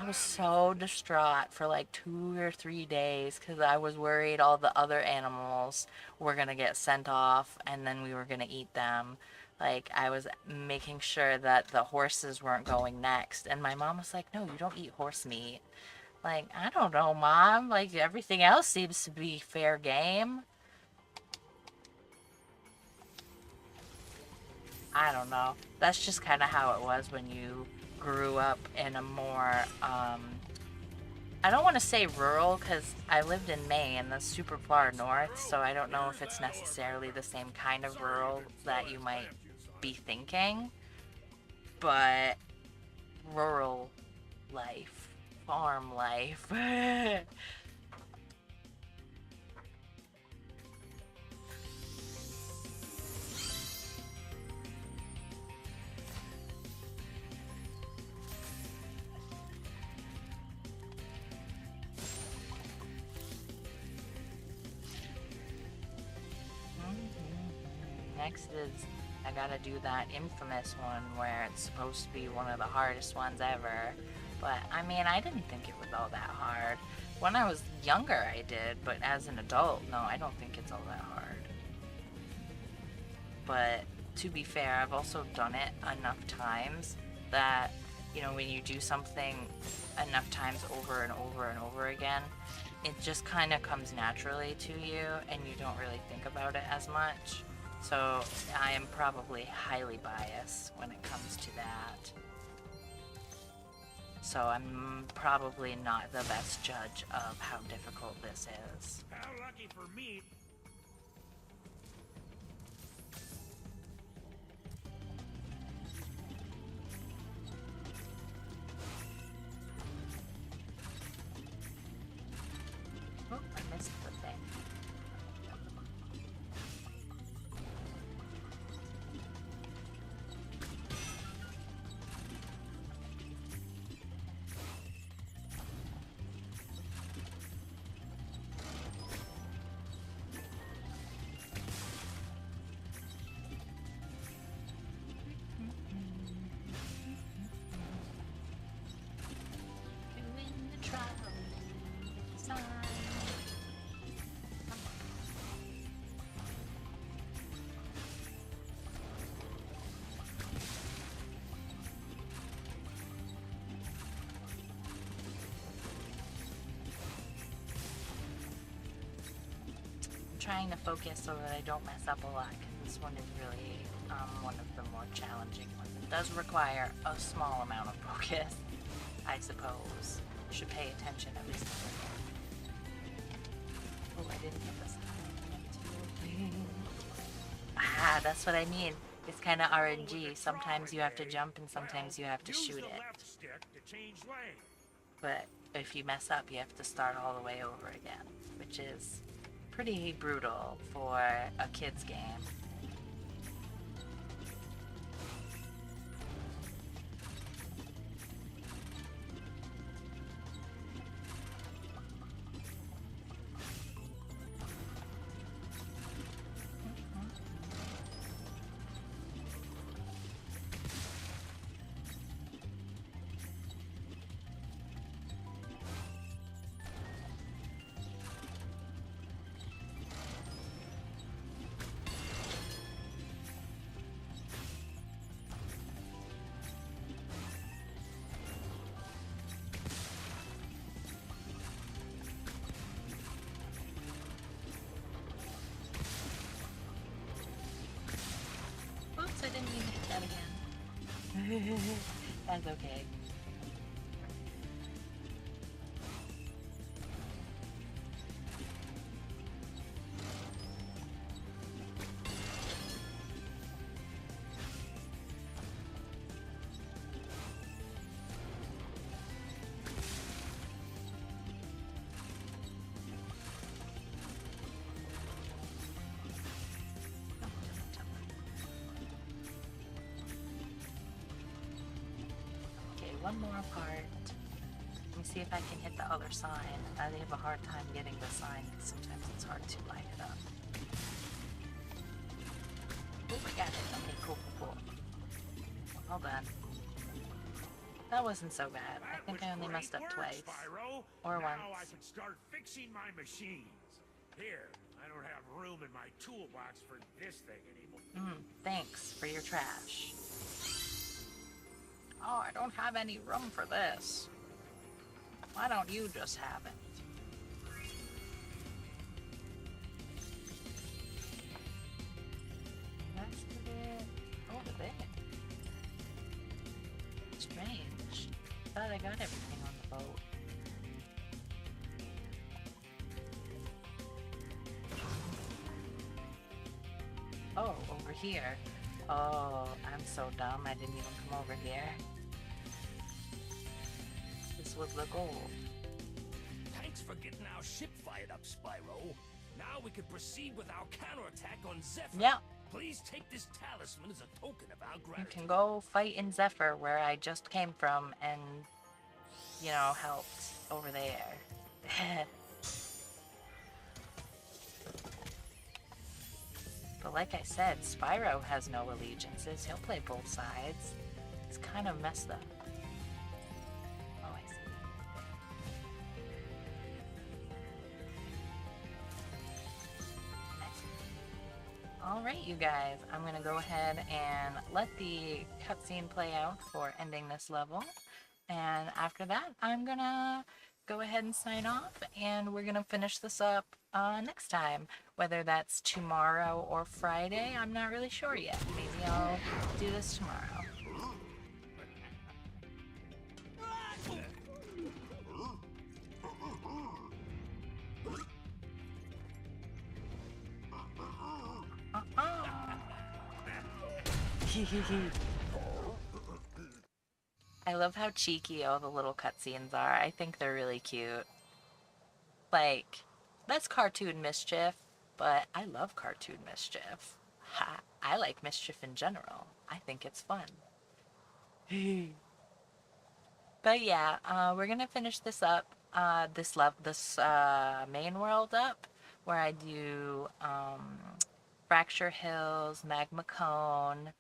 I was so distraught for like 2 or 3 days because I was worried all the other animals were gonna get sent off and then we were gonna eat them. Like, I was making sure that the horses weren't going next. And my mom was like, no, you don't eat horse meat. Like, I don't know, Mom. Like, everything else seems to be fair game. I don't know. That's just kind of how it was when you grew up in a more, I don't want to say rural because I lived in Maine, that's super far north, so I don't know if it's necessarily the same kind of rural that you might be thinking, but rural life, farm life. Next is I gotta do that infamous one where it's supposed to be one of the hardest ones ever. But I mean, I didn't think it was all that hard. When I was younger, I did, but as an adult, no, I don't think it's all that hard. But to be fair, I've also done it enough times that, you know, when you do something enough times over and over and over again, it just kind of comes naturally to you and you don't really think about it as much. So I am probably highly biased when it comes to that. So I'm probably not the best judge of how difficult this is. How lucky for me. Oh, I missed the thing. Doing the trial sign. Trying to focus so that I don't mess up a lot because this one is really one of the more challenging ones. It does require a small amount of focus, I suppose. Should pay attention at least a little. Oh, I didn't hit this. Ah, that's what I mean. It's kind of RNG. Sometimes you have to jump and sometimes you have to shoot it. Left stick to change lane. But if you mess up, you have to start all the way over again, which is pretty brutal for a kid's game. Oops, I didn't mean to hit that again. That's okay. One more part. Let me see if I can hit the other sign. I have a hard time getting the sign because sometimes it's hard to line it up. Oh, I got it. Okay, cool. Well done. That wasn't so bad. I That think was I only great messed up work, twice. Spyro. Or now I once. can start fixing my machines. Here, I don't have room in my toolbox for this thing anymore. Thanks for your trash. Oh, I don't have any room for this. Why don't you just have it? Rest of it over there. Strange. Thought I got everything on the boat. Oh, over here. Oh, I'm so dumb. I didn't even come over here. This was the goal. Thanks for getting our ship fired up, Spyro. Now we can proceed with our counterattack on Zephyr. Yeah. Please take this talisman as a token of our You gratitude. can go fight in Zephyr, where I just came from, and, you know, helped over there. But like I said, Spyro has no allegiances. He'll play both sides. It's kind of messed up. Oh, I see. Alright, you guys. I'm going to go ahead and let the cutscene play out for ending this level. And after that, I'm going to go ahead and sign off, and we're going to finish this up next time. Whether that's tomorrow or Friday, I'm not really sure yet. Maybe I'll do this tomorrow. I love how cheeky all the little cutscenes are. I think they're really cute. Like, that's cartoon mischief, but I love cartoon mischief. Ha! I like mischief in general. I think it's fun. But yeah, we're gonna finish this up, this main world up, where I do Fracture Hills, Magma Cone,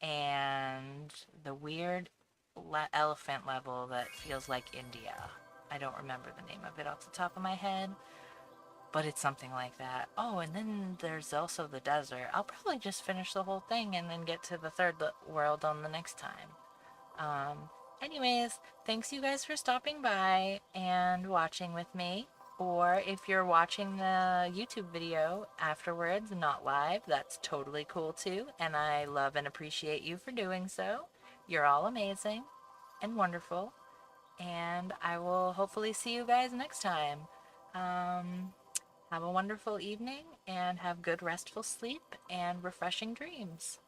and the weird elephant level that feels like India. I don't remember the name of it off the top of my head, but it's something like that. Oh, and then there's also the desert. I'll probably just finish the whole thing and then get to the third world on the next time. Anyways, thanks you guys for stopping by and watching with me. Or if you're watching the YouTube video afterwards, not live, that's totally cool too. And I love and appreciate you for doing so. You're all amazing and wonderful. And I will hopefully see you guys next time. Have a wonderful evening and have good restful sleep and refreshing dreams.